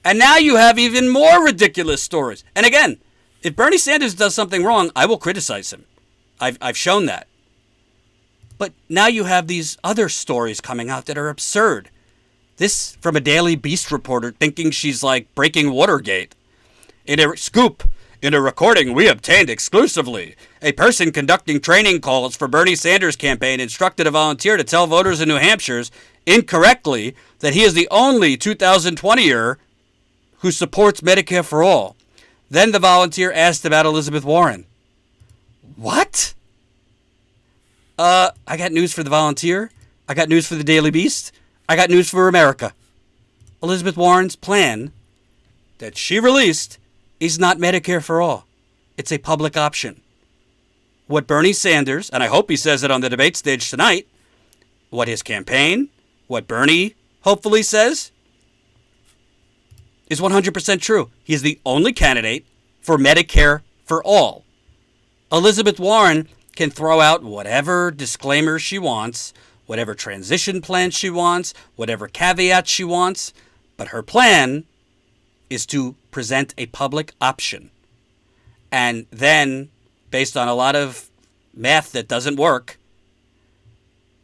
And now you have even more ridiculous stories. And again, if Bernie Sanders does something wrong, I will criticize him. I've shown that. But now you have these other stories coming out that are absurd. This from a Daily Beast reporter thinking she's like breaking Watergate. In a scoop, in a recording we obtained exclusively, a person conducting training calls for Bernie Sanders' campaign instructed a volunteer to tell voters in New Hampshire incorrectly that he is the only 2020er who supports Medicare for all. Then the volunteer asked about Elizabeth Warren. What? I got news for the volunteer. I got news for the Daily Beast. I got news for America. Elizabeth Warren's plan that she released is not Medicare for all. It's a public option. What Bernie Sanders, and I hope he says it on the debate stage tonight, what his campaign, what Bernie hopefully says, is 100% true. He is the only candidate for Medicare for all. Elizabeth Warren can throw out whatever disclaimers she wants, whatever transition plan she wants, whatever caveats she wants, but her plan is to present a public option. And then, based on a lot of math that doesn't work,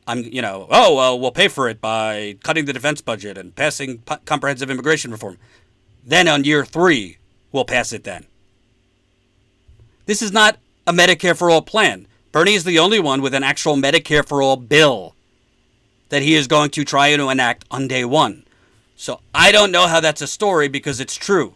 we'll pay for it by cutting the defense budget and passing comprehensive immigration reform. Then on year 3, we'll pass it then. This is not a Medicare for all plan. Bernie is the only one with an actual Medicare for all bill that he is going to try to enact on day 1. So I don't know how that's a story because it's true.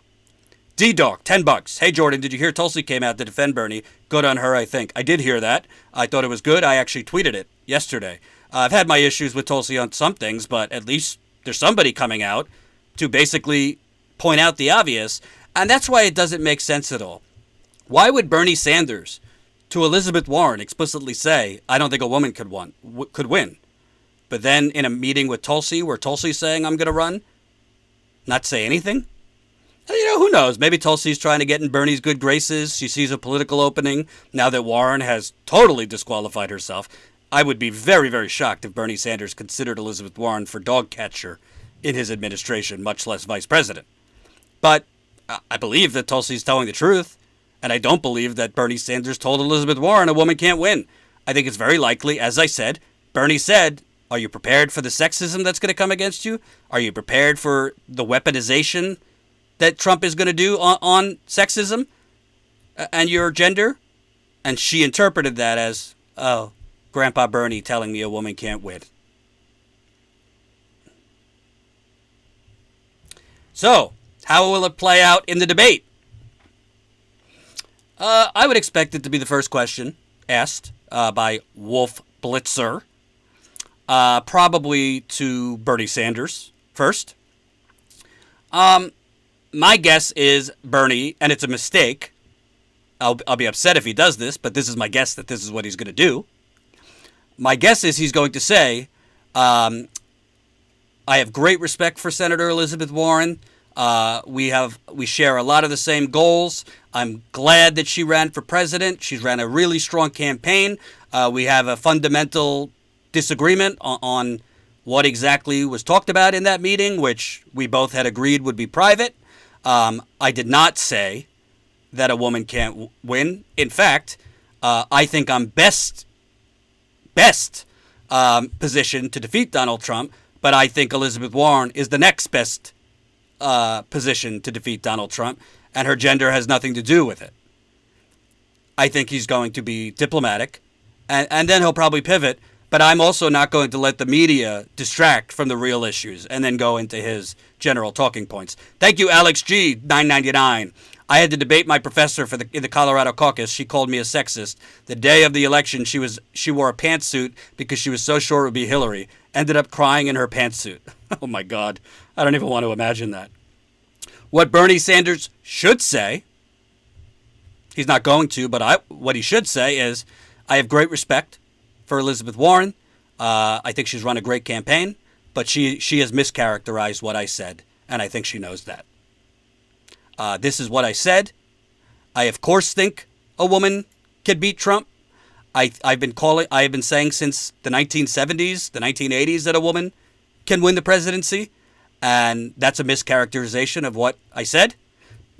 D-Dog, $10. Hey, Jordan, did you hear Tulsi came out to defend Bernie? Good on her, I think. I did hear that. I thought it was good. I actually tweeted it yesterday. I've had my issues with Tulsi on some things, but at least there's somebody coming out to basically point out the obvious. And that's why it doesn't make sense at all. Why would Bernie Sanders, to Elizabeth Warren, explicitly say, I don't think a woman could win? But then in a meeting with Tulsi, where Tulsi's saying, I'm going to run, not say anything? Who knows? Maybe Tulsi's trying to get in Bernie's good graces. She sees a political opening now that Warren has totally disqualified herself. I would be very, very shocked if Bernie Sanders considered Elizabeth Warren for dog catcher in his administration, much less vice president. But I believe that Tulsi's telling the truth, and I don't believe that Bernie Sanders told Elizabeth Warren a woman can't win. I think it's very likely, as I said, Bernie said, are you prepared for the sexism that's going to come against you? Are you prepared for the weaponization that Trump is going to do on sexism and your gender? And she interpreted that as, oh, Grandpa Bernie telling me a woman can't win. So, how will it play out in the debate? I would expect it to be the first question asked by Wolf Blitzer. Probably to Bernie Sanders first. My guess is Bernie, and it's a mistake. I'll be upset if he does this, but this is my guess that this is what he's going to do. My guess is he's going to say, I have great respect for Senator Elizabeth Warren. We share a lot of the same goals. I'm glad that she ran for president. She's ran a really strong campaign. We have a fundamental disagreement on what exactly was talked about in that meeting, which we both had agreed would be private. I did not say that a woman can't win. In fact, I think I'm best positioned to defeat Donald Trump, but I think Elizabeth Warren is the next best position to defeat Donald Trump, and her gender has nothing to do with it. I think he's going to be diplomatic, and then he'll probably pivot, but I'm also not going to let the media distract from the real issues and then go into his general talking points. Thank you, Alex G, $9.99. I had to debate my professor in the Colorado caucus. She called me a sexist. The day of the election, she wore a pantsuit because she was so sure it would be Hillary. Ended up crying in her pantsuit. Oh, my God. I don't even want to imagine that. What Bernie Sanders should say, he's not going to, but what he should say is, I have great respect for Elizabeth Warren. I think she's run a great campaign, but she has mischaracterized what I said, and I think she knows that. This is what I said. I, of course, think a woman can beat Trump. I've been saying since the 1970s, the 1980s, that a woman can win the presidency, and that's a mischaracterization of what I said.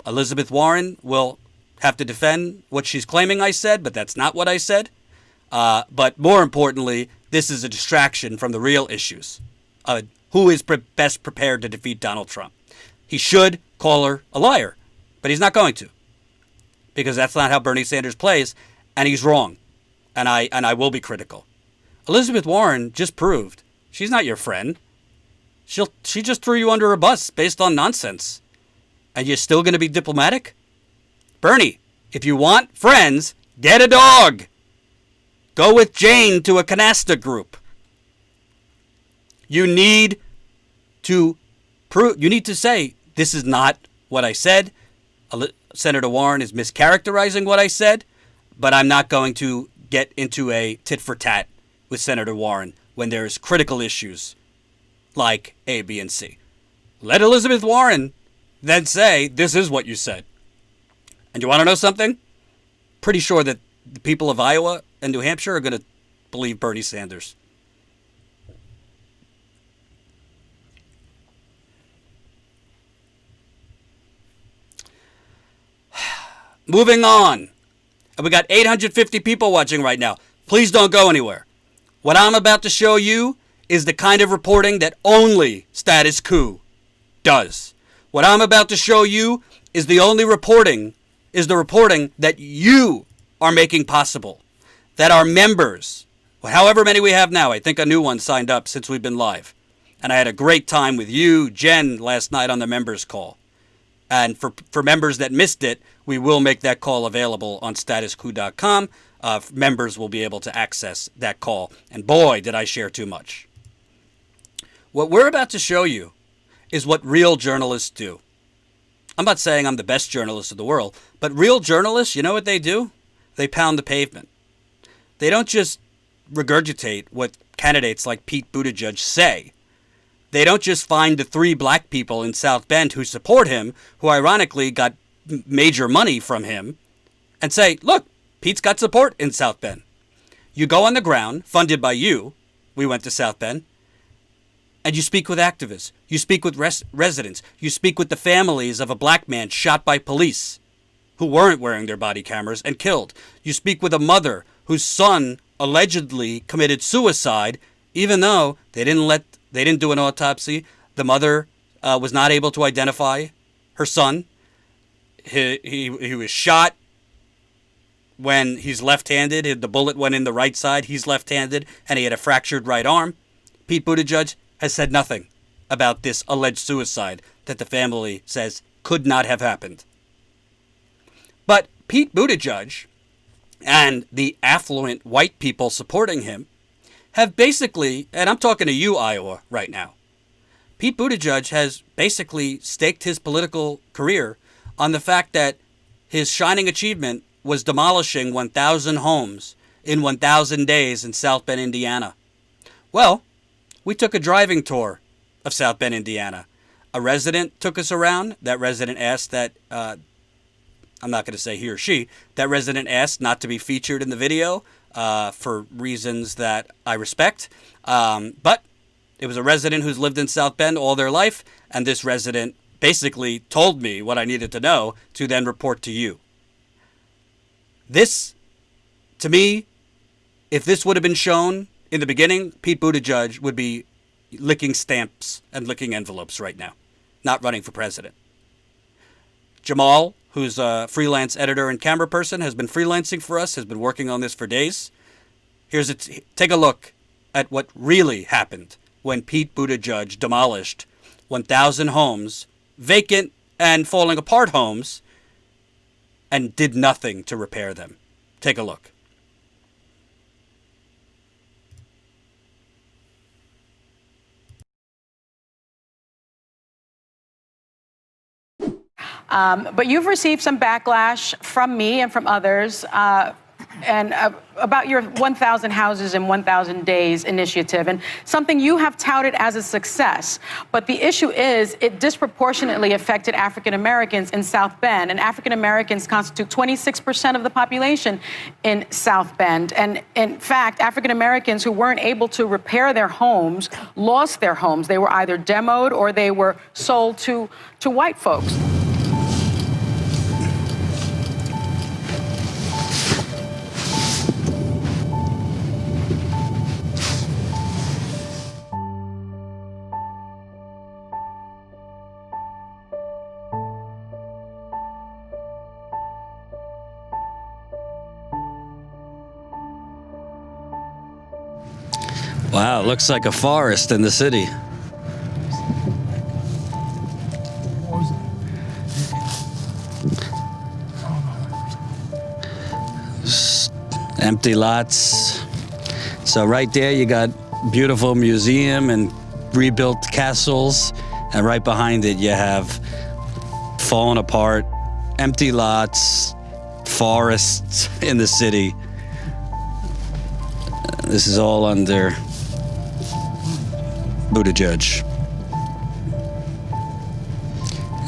Elizabeth Warren will have to defend what she's claiming I said, but that's not what I said. But more importantly, this is a distraction from the real issues. Who is best prepared to defeat Donald Trump? He should call her a liar, but he's not going to, because that's not how Bernie Sanders plays, and he's wrong, and I will be critical. Elizabeth Warren just proved she's not your friend. She just threw you under a bus based on nonsense. And you're still going to be diplomatic? Bernie, if you want friends, get a dog. Go with Jane to a canasta group. You need to say, this is not what I said. Senator Warren is mischaracterizing what I said, but I'm not going to get into a tit for tat with Senator Warren when there's critical issues like A, B, and C. Let Elizabeth Warren then say, this is what you said. And you want to know something? Pretty sure that the people of Iowa and New Hampshire are going to believe Bernie Sanders. Moving on. And we got 850 people watching right now. Please don't go anywhere. What I'm about to show you is the kind of reporting that only Status Coup does. What I'm about to show you is the reporting that you are making possible. That our members, however many we have now, I think a new one signed up since we've been live. And I had a great time with you, Jen, last night on the members call. And for members that missed it, we will make that call available on statuscoup.com. Members will be able to access that call. And boy, did I share too much. What we're about to show you is what real journalists do. I'm not saying I'm the best journalist in the world, but real journalists, you know what they do? They pound the pavement. They don't just regurgitate what candidates like Pete Buttigieg say. They don't just find the 3 black people in South Bend who support him, who ironically got major money from him, and say, look, Pete's got support in South Bend. You go on the ground, funded by you, we went to South Bend, and you speak with activists. You speak with residents. You speak with the families of a black man shot by police who weren't wearing their body cameras and killed. You speak with a mother whose son allegedly committed suicide, even though they didn't do an autopsy. The mother was not able to identify her son. He was shot when he's left-handed. The bullet went in the right side. He's left-handed, and he had a fractured right arm. Pete Buttigieg has said nothing about this alleged suicide that the family says could not have happened. But Pete Buttigieg and the affluent white people supporting him have basically, and I'm talking to you, Iowa, right now, Pete Buttigieg has basically staked his political career on the fact that his shining achievement was demolishing 1,000 homes in 1,000 days in South Bend, Indiana. Well, we took a driving tour of South Bend, Indiana. A resident took us around. That resident asked that, I'm not going to say he or she, that resident asked not to be featured in the video for reasons that I respect. But it was a resident who's lived in South Bend all their life, and this resident basically told me what I needed to know to then report to you. This, to me, if this would have been shown in the beginning, Pete Buttigieg would be licking stamps and licking envelopes right now, not running for president. Jamal, who's a freelance editor and camera person, has been freelancing for us, has been working on this for days. Take a look at what really happened when Pete Buttigieg demolished 1,000 homes, vacant and falling apart homes, and did nothing to repair them. Take a look. But you've received some backlash from me and from others about your 1,000 Houses in 1,000 Days initiative, and something you have touted as a success. But the issue is it disproportionately affected African Americans in South Bend, and African Americans constitute 26% of the population in South Bend. And in fact, African Americans who weren't able to repair their homes lost their homes. They were either demoed or they were sold to white folks. Wow, looks like a forest in the city. Empty lots. So right there you got beautiful museum and rebuilt castles, and right behind it you have fallen apart, empty lots, forests in the city. This is all under Buttigieg.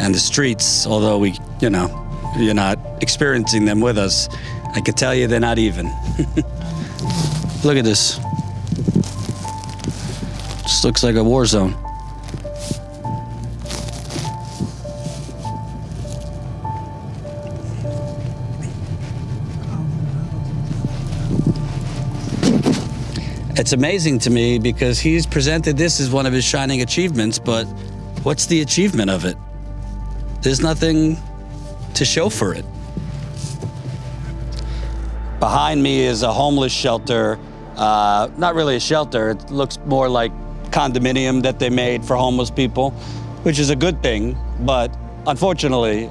And the streets, although you're not experiencing them with us, I can tell you they're not even. Look at this. Just looks like a war zone. It's amazing to me because he's presented this as one of his shining achievements, but what's the achievement of it? There's nothing to show for it. Behind me is a homeless shelter. Not really a shelter. It looks more like condominium that they made for homeless people, which is a good thing. But unfortunately,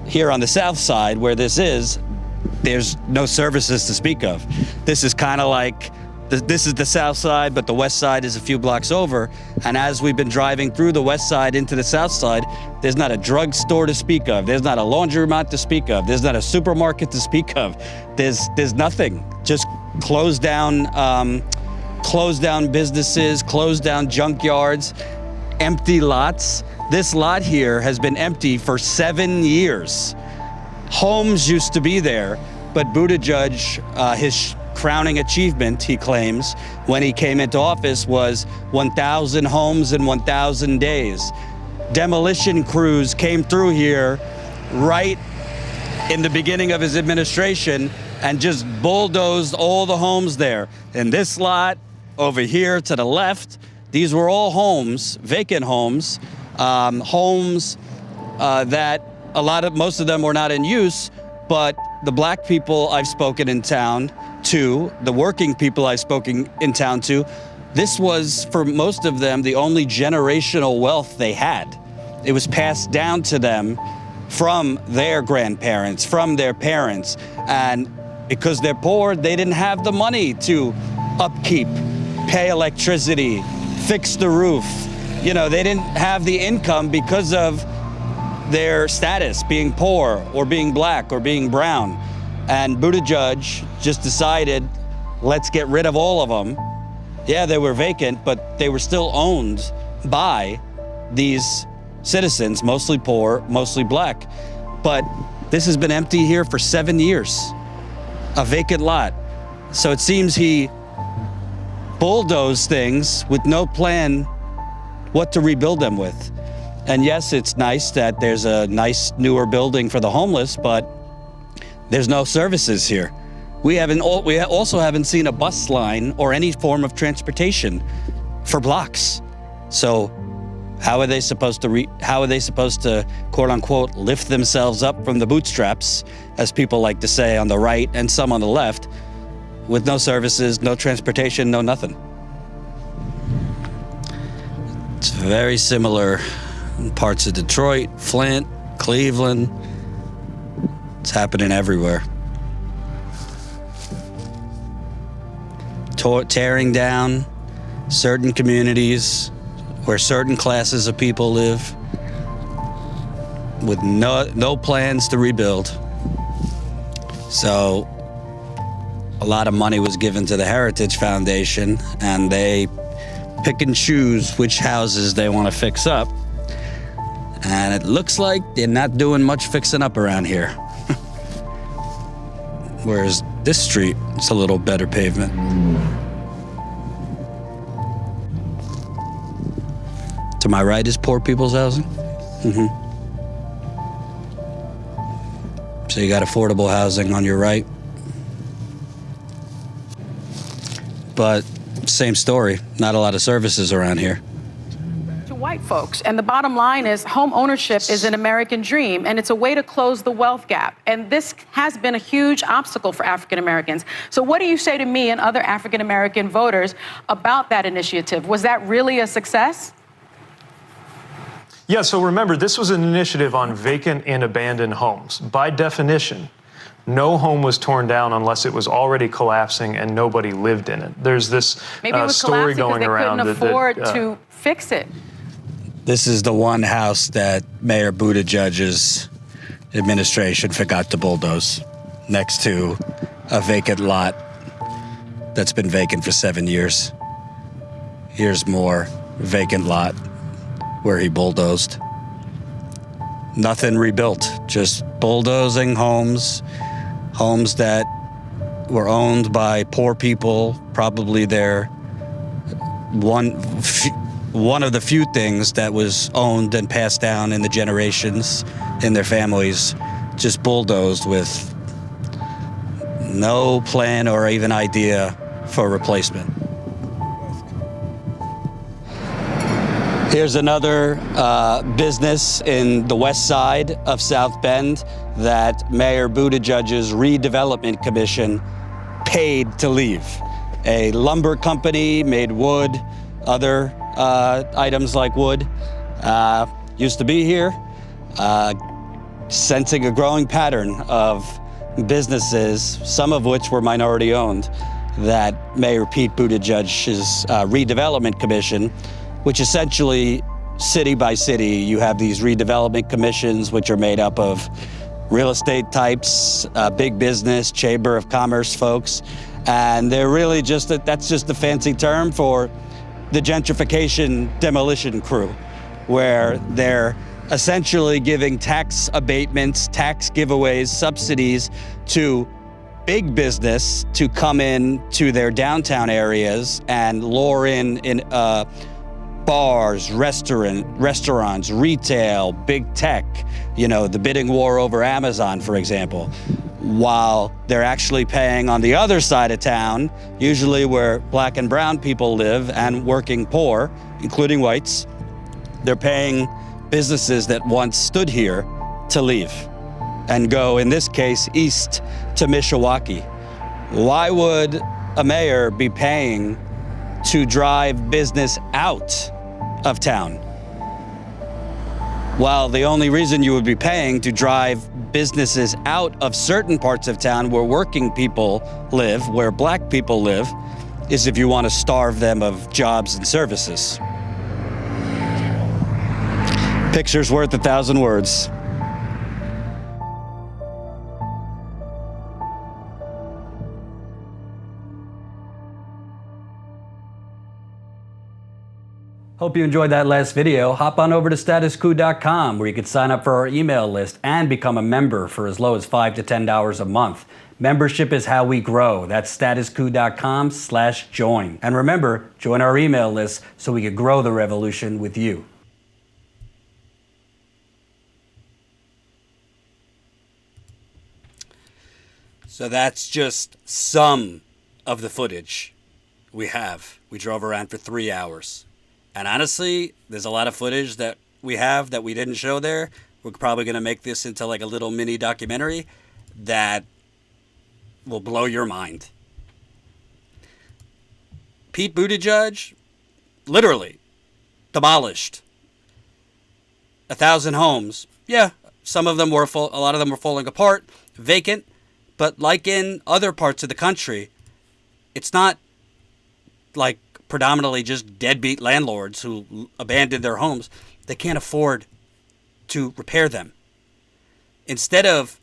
here on the south side where this is, there's no services to speak of. This is kind of like, this is the south side, but the west side is a few blocks over. And as we've been driving through the west side into the south side, there's not a drugstore to speak of. There's not a laundromat to speak of. There's not a supermarket to speak of. There's nothing. Just closed down businesses, closed down junkyards, empty lots. This lot here has been empty for 7 years. Homes used to be there, but Buttigieg, his crowning achievement, he claims, when he came into office was 1,000 homes in 1,000 days. Demolition crews came through here right in the beginning of his administration and just bulldozed all the homes there. In this lot over here to the left, these were all homes, vacant homes, that most of them were not in use, but the black people I've spoken in town to, the working people I've spoken in town to, this was, for most of them, the only generational wealth they had. It was passed down to them from their grandparents, from their parents. And because they're poor, they didn't have the money to upkeep, pay electricity, fix the roof. They didn't have the income because of their status, being poor or being black or being brown. And Buttigieg just decided, let's get rid of all of them. Yeah, they were vacant, but they were still owned by these citizens, mostly poor, mostly black. But this has been empty here for 7 years, a vacant lot. So it seems he bulldozed things with no plan what to rebuild them with. And yes, it's nice that there's a nice newer building for the homeless, but there's no services here. We also haven't seen a bus line or any form of transportation for blocks. So how are they supposed to quote unquote lift themselves up from the bootstraps, as people like to say on the right and some on the left, with no services, no transportation, no nothing? It's very similar in parts of Detroit, Flint, Cleveland. It's happening everywhere. Tearing down certain communities where certain classes of people live with no plans to rebuild. So a lot of money was given to the Heritage Foundation, and they pick and choose which houses they want to fix up. And it looks like they're not doing much fixing up around here. Whereas this street, it's a little better pavement. To my right is poor people's housing. So you got affordable housing on your right. But same story, not a lot of services around here. White folks. And the bottom line is home ownership is an American dream, and it's a way to close the wealth gap. And this has been a huge obstacle for African Americans. So what do you say to me and other African American voters about that initiative? Was that really a success? Yeah, so remember, this was an initiative on vacant and abandoned homes. By definition, no home was torn down unless it was already collapsing and nobody lived in it. There's this Maybe it was story collapsing going because they around couldn't afford to fix it. This is the one house that Mayor Buttigieg's administration forgot to bulldoze next to a vacant lot that's been vacant for 7 years. Here's more vacant lot where he bulldozed. Nothing rebuilt, just bulldozing homes that were owned by poor people, probably their one of the few things that was owned and passed down in the generations in their families, just bulldozed with no plan or even idea for replacement. Here's another business in the west side of South Bend that Mayor Buttigieg's redevelopment commission paid to leave. A lumber company made wood, other items like wood, used to be here, sensing a growing pattern of businesses, some of which were minority owned, that Mayor Pete Buttigieg's redevelopment commission, which essentially, city by city, you have these redevelopment commissions, which are made up of real estate types, big business, chamber of commerce folks, and they're really just that's just a fancy term for the gentrification demolition crew, where they're essentially giving tax abatements, tax giveaways, subsidies to big business to come in to their downtown areas and lure in bars, restaurants, retail, big tech, the bidding war over Amazon, for example, while they're actually paying on the other side of town, usually where black and brown people live and working poor, including whites, they're paying businesses that once stood here to leave and go, in this case, east to Mishawaka. Why would a mayor be paying to drive business out of town? Well, the only reason you would be paying to drive businesses out of certain parts of town where working people live, where black people live, is if you want to starve them of jobs and services. Picture's worth 1,000 words. Hope you enjoyed that last video. Hop on over to statuscoup.com where you can sign up for our email list and become a member for as low as $5 to $10 a month. Membership is how we grow. That's statuscoup.com/join. And remember, join our email list so we can grow the revolution with you. So that's just some of the footage we have. We drove around for 3 hours. And honestly, there's a lot of footage that we have that we didn't show there. We're probably going to make this into like a little mini documentary that will blow your mind. Pete Buttigieg literally demolished 1,000 homes. Yeah, some of them were a lot of them were falling apart, vacant. But like in other parts of the country, it's not like predominantly just deadbeat landlords who abandoned their homes. They can't afford to repair them. Instead of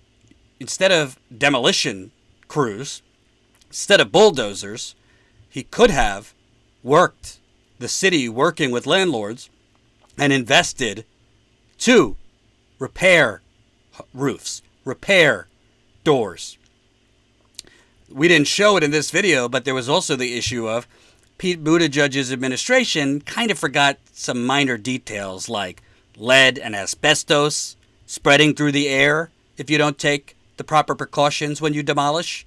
demolition crews, instead of bulldozers, he could have worked the city working with landlords and invested to repair roofs, repair doors. We didn't show it in this video, but there was also the issue of Pete Buttigieg's administration kind of forgot some minor details like lead and asbestos spreading through the air if you don't take the proper precautions when you demolish.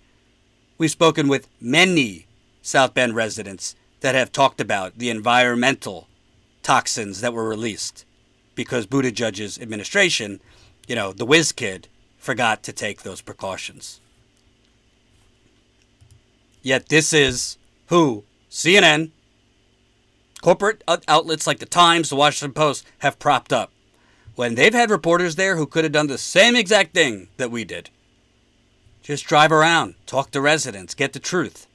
We've spoken with many South Bend residents that have talked about the environmental toxins that were released because Buttigieg's administration, the whiz kid, forgot to take those precautions. Yet this is who CNN, corporate outlets like the Times, the Washington Post have propped up when they've had reporters there who could have done the same exact thing that we did. Just drive around, talk to residents, get the truth.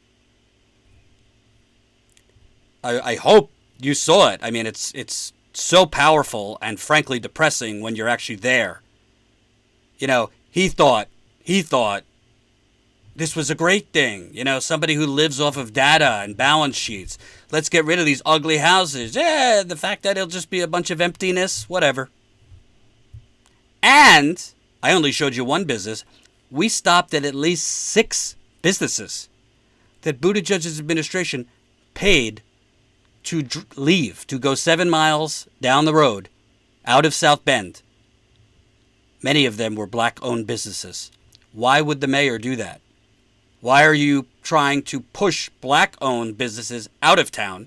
I hope you saw it. I mean, it's so powerful and frankly depressing when you're actually there. You know, he thought this was a great thing. You know, somebody who lives off of data and balance sheets. Let's get rid of these ugly houses. Yeah, the fact that it'll just be a bunch of emptiness, whatever. And I only showed you one business. We stopped at least 6 businesses that Buttigieg's administration paid to leave, to go 7 miles down the road out of South Bend. Many of them were black-owned businesses. Why would the mayor do that? Why are you trying to push black-owned businesses out of town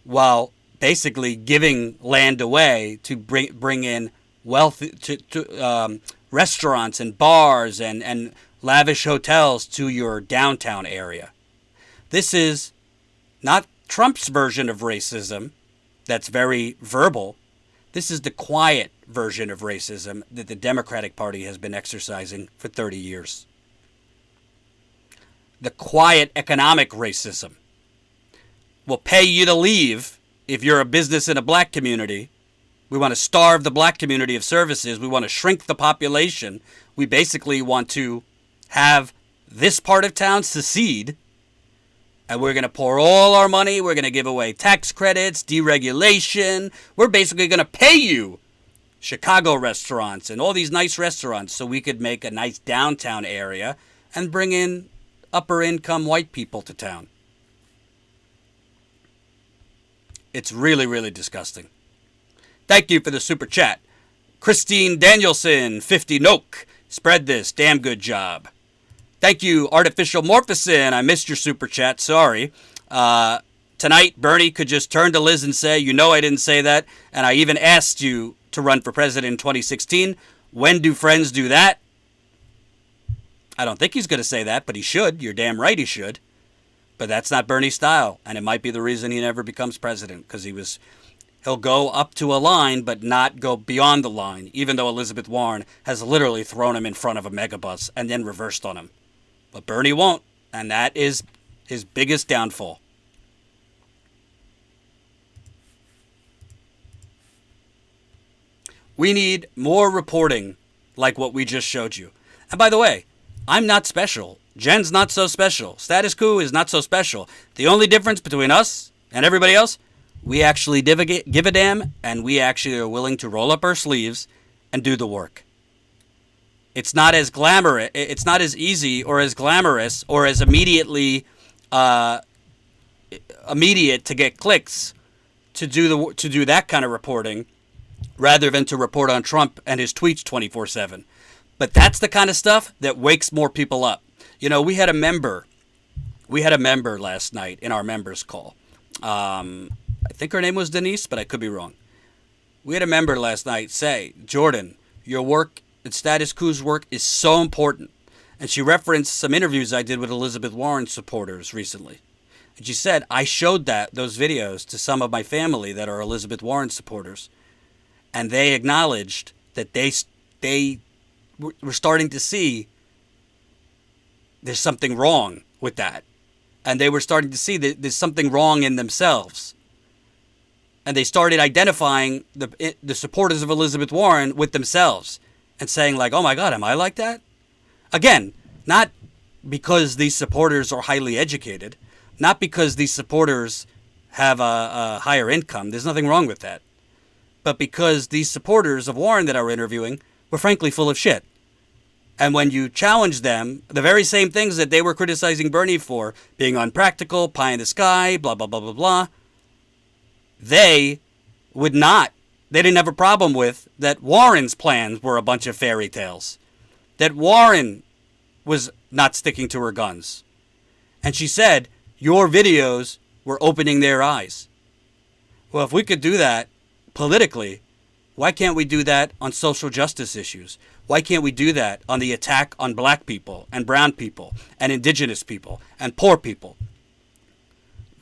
while basically giving land away to bring in wealth to restaurants and bars and lavish hotels to your downtown area? This is not Trump's version of racism that's very verbal. This is the quiet version of racism that the Democratic Party has been exercising for 30 years. The quiet economic racism. We'll pay you to leave if you're a business in a black community. We want to starve the black community of services. We want to shrink the population. We basically want to have this part of town secede. And we're going to pour all our money. We're going to give away tax credits, deregulation. We're basically going to pay you Chicago restaurants and all these nice restaurants so we could make a nice downtown area and bring in upper income white people to town. It's really, really disgusting. Thank you for the super chat. Christine Danielson, 50 Noke. Spread this. Damn good job. Thank you, Artificial Morphison. I missed your super chat. Sorry. Tonight, Bernie could just turn to Liz and say, you know I didn't say that. And I even asked you to run for president in 2016. When do friends do that? I don't think he's going to say that, but he should. You're damn right he should. But that's not Bernie's style. And it might be the reason he never becomes president, because he'll go up to a line, but not go beyond the line, even though Elizabeth Warren has literally thrown him in front of a megabus and then reversed on him. But Bernie won't, and that is his biggest downfall. We need more reporting like what we just showed you. And by the way, I'm not special. Jen's not so special. Status Coup is not so special. The only difference between us and everybody else, we actually give a damn, and we actually are willing to roll up our sleeves and do the work. It's not as glamorous. It's not as easy or as glamorous or as immediate to get clicks to do that kind of reporting, rather than to report on Trump and his tweets 24/7. But that's the kind of stuff that wakes more people up. You know, we had a member last night in our members call. I think her name was Denise, but I could be wrong. We had a member last night say, Jordan, your work and Status Quo's work is so important. And she referenced some interviews I did with Elizabeth Warren supporters recently. And she said, I showed those videos to some of my family that are Elizabeth Warren supporters. And they acknowledged that they were starting to see there's something wrong with that. And they were starting to see that there's something wrong in themselves. And they started identifying the supporters of Elizabeth Warren with themselves and saying like, oh my God, am I like that? Again, not because these supporters are highly educated, not because these supporters have a higher income. There's nothing wrong with that. But because these supporters of Warren that I were interviewing were frankly full of shit. And when you challenge them, the very same things that they were criticizing Bernie for, being unpractical, pie in the sky, blah, blah, blah, blah, blah, they didn't have a problem with that Warren's plans were a bunch of fairy tales, that Warren was not sticking to her guns. And she said, your videos were opening their eyes. Well, if we could do that politically, why can't we do that on social justice issues? Why can't we do that on the attack on black people and brown people and indigenous people and poor people?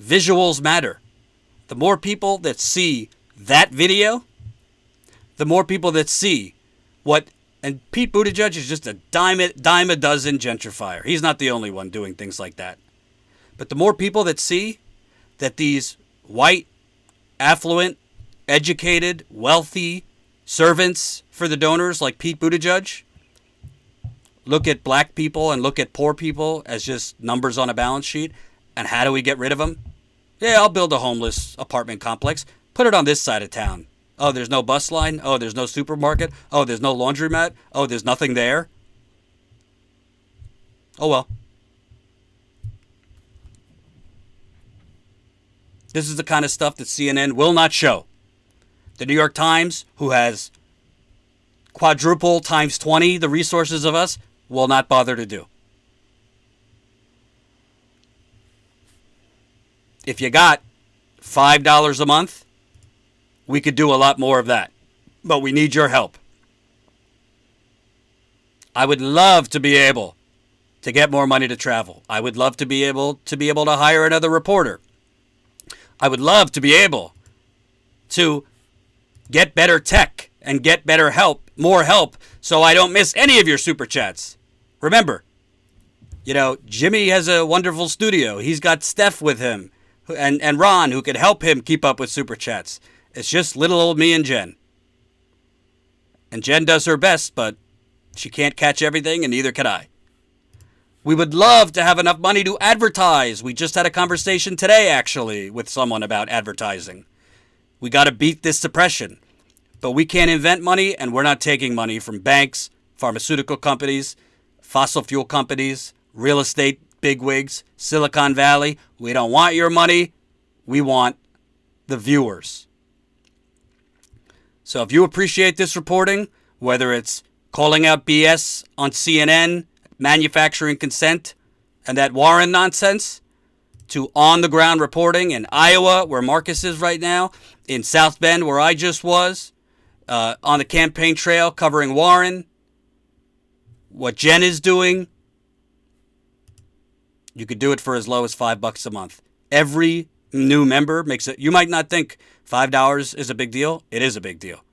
Visuals matter. The more people that see that video, the more people that see what And Pete Buttigieg is just a dime a dozen gentrifier. He's not the only one doing things like that. But the more people that see that these white, affluent, educated, wealthy servants for the donors like Pete Buttigieg look at black people and look at poor people as just numbers on a balance sheet, and how do we get rid of them? Yeah, I'll build a homeless apartment complex. Put it on this side of town. Oh, there's no bus line. Oh, there's no supermarket. Oh, there's no laundromat. Oh, there's nothing there. Oh, well. This is the kind of stuff that CNN will not show. The New York Times, who has quadruple times 20 the resources of us, will not bother to do. If you got $5 a month, we could do a lot more of that. But we need your help. I would love to be able to get more money to travel. I would love to be able to hire another reporter. I would love to be able to get better tech and get better help, more help, so I don't miss any of your super chats. Remember, Jimmy has a wonderful studio. He's got Steph with him and Ron, who could help him keep up with super chats. It's just little old me and Jen. And Jen does her best, but she can't catch everything, and neither can I. We would love to have enough money to advertise. We just had a conversation today, actually, with someone about advertising. We got to beat this depression. But we can't invent money, and we're not taking money from banks, pharmaceutical companies, fossil fuel companies, real estate bigwigs, Silicon Valley. We don't want your money. We want the viewers. So if you appreciate this reporting, whether it's calling out BS on CNN, manufacturing consent, and that Warren nonsense, to on-the-ground reporting in Iowa, where Marcus is right now, in South Bend, where I just was, on the campaign trail covering Warren, what Jen is doing, you could do it for as low as $5 a month. Every new member makes it. You might not think $5 is a big deal. It is a big deal.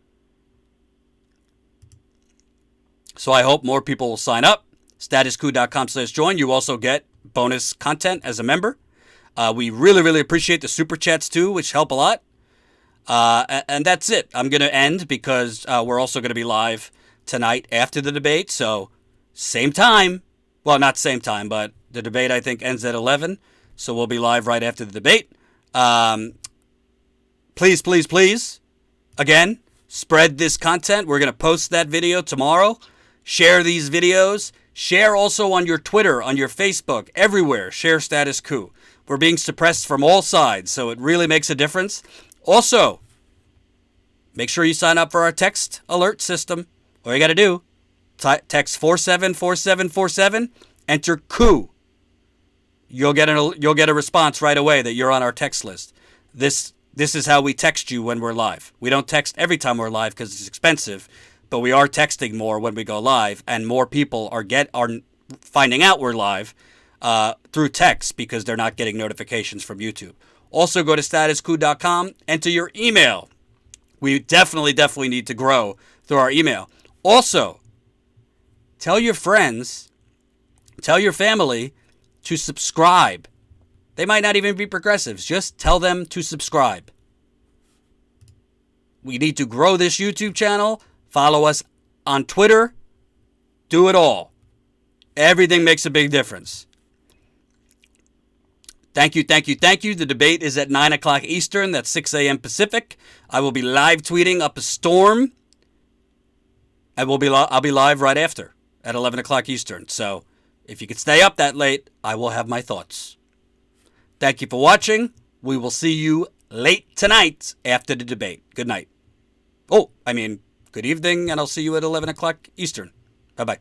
So I hope more people will sign up. Statuscoup.com/join. You also get bonus content as a member. We really, really appreciate the super chats too, which help a lot. And that's it. I'm going to end because we're also going to be live tonight after the debate. So same time. Well, not same time, but the debate, I think, ends at 11. So we'll be live right after the debate. Please, please, please, again, spread this content. We're going to post that video tomorrow. Share these videos. Share also on your Twitter, on your Facebook, everywhere. Share Status Coup. We're being suppressed from all sides, so it really makes a difference. Also, make sure you sign up for our text alert system. All you got to do, text 474747, enter Coup. You'll get a response right away that you're on our text list. This is how we text you when we're live. We don't text every time we're live because it's expensive, but we are texting more when we go live, and more people are finding out we're live through text because they're not getting notifications from YouTube. Also, go to statuscoup.com, enter your email. We definitely need to grow through our email. Also, tell your friends, tell your family to subscribe. They might not even be progressives. Just tell them to subscribe. We need to grow this YouTube channel. Follow us on Twitter. Do it all. Everything makes a big difference. Thank you. The debate is at 9 o'clock Eastern. That's 6 a.m. Pacific. I will be live tweeting up a storm. And I'll be live right after at 11 o'clock Eastern. So if you could stay up that late, I will have my thoughts. Thank you for watching. We will see you late tonight after the debate. Good night. Good evening, and I'll see you at 11 o'clock Eastern. Bye-bye.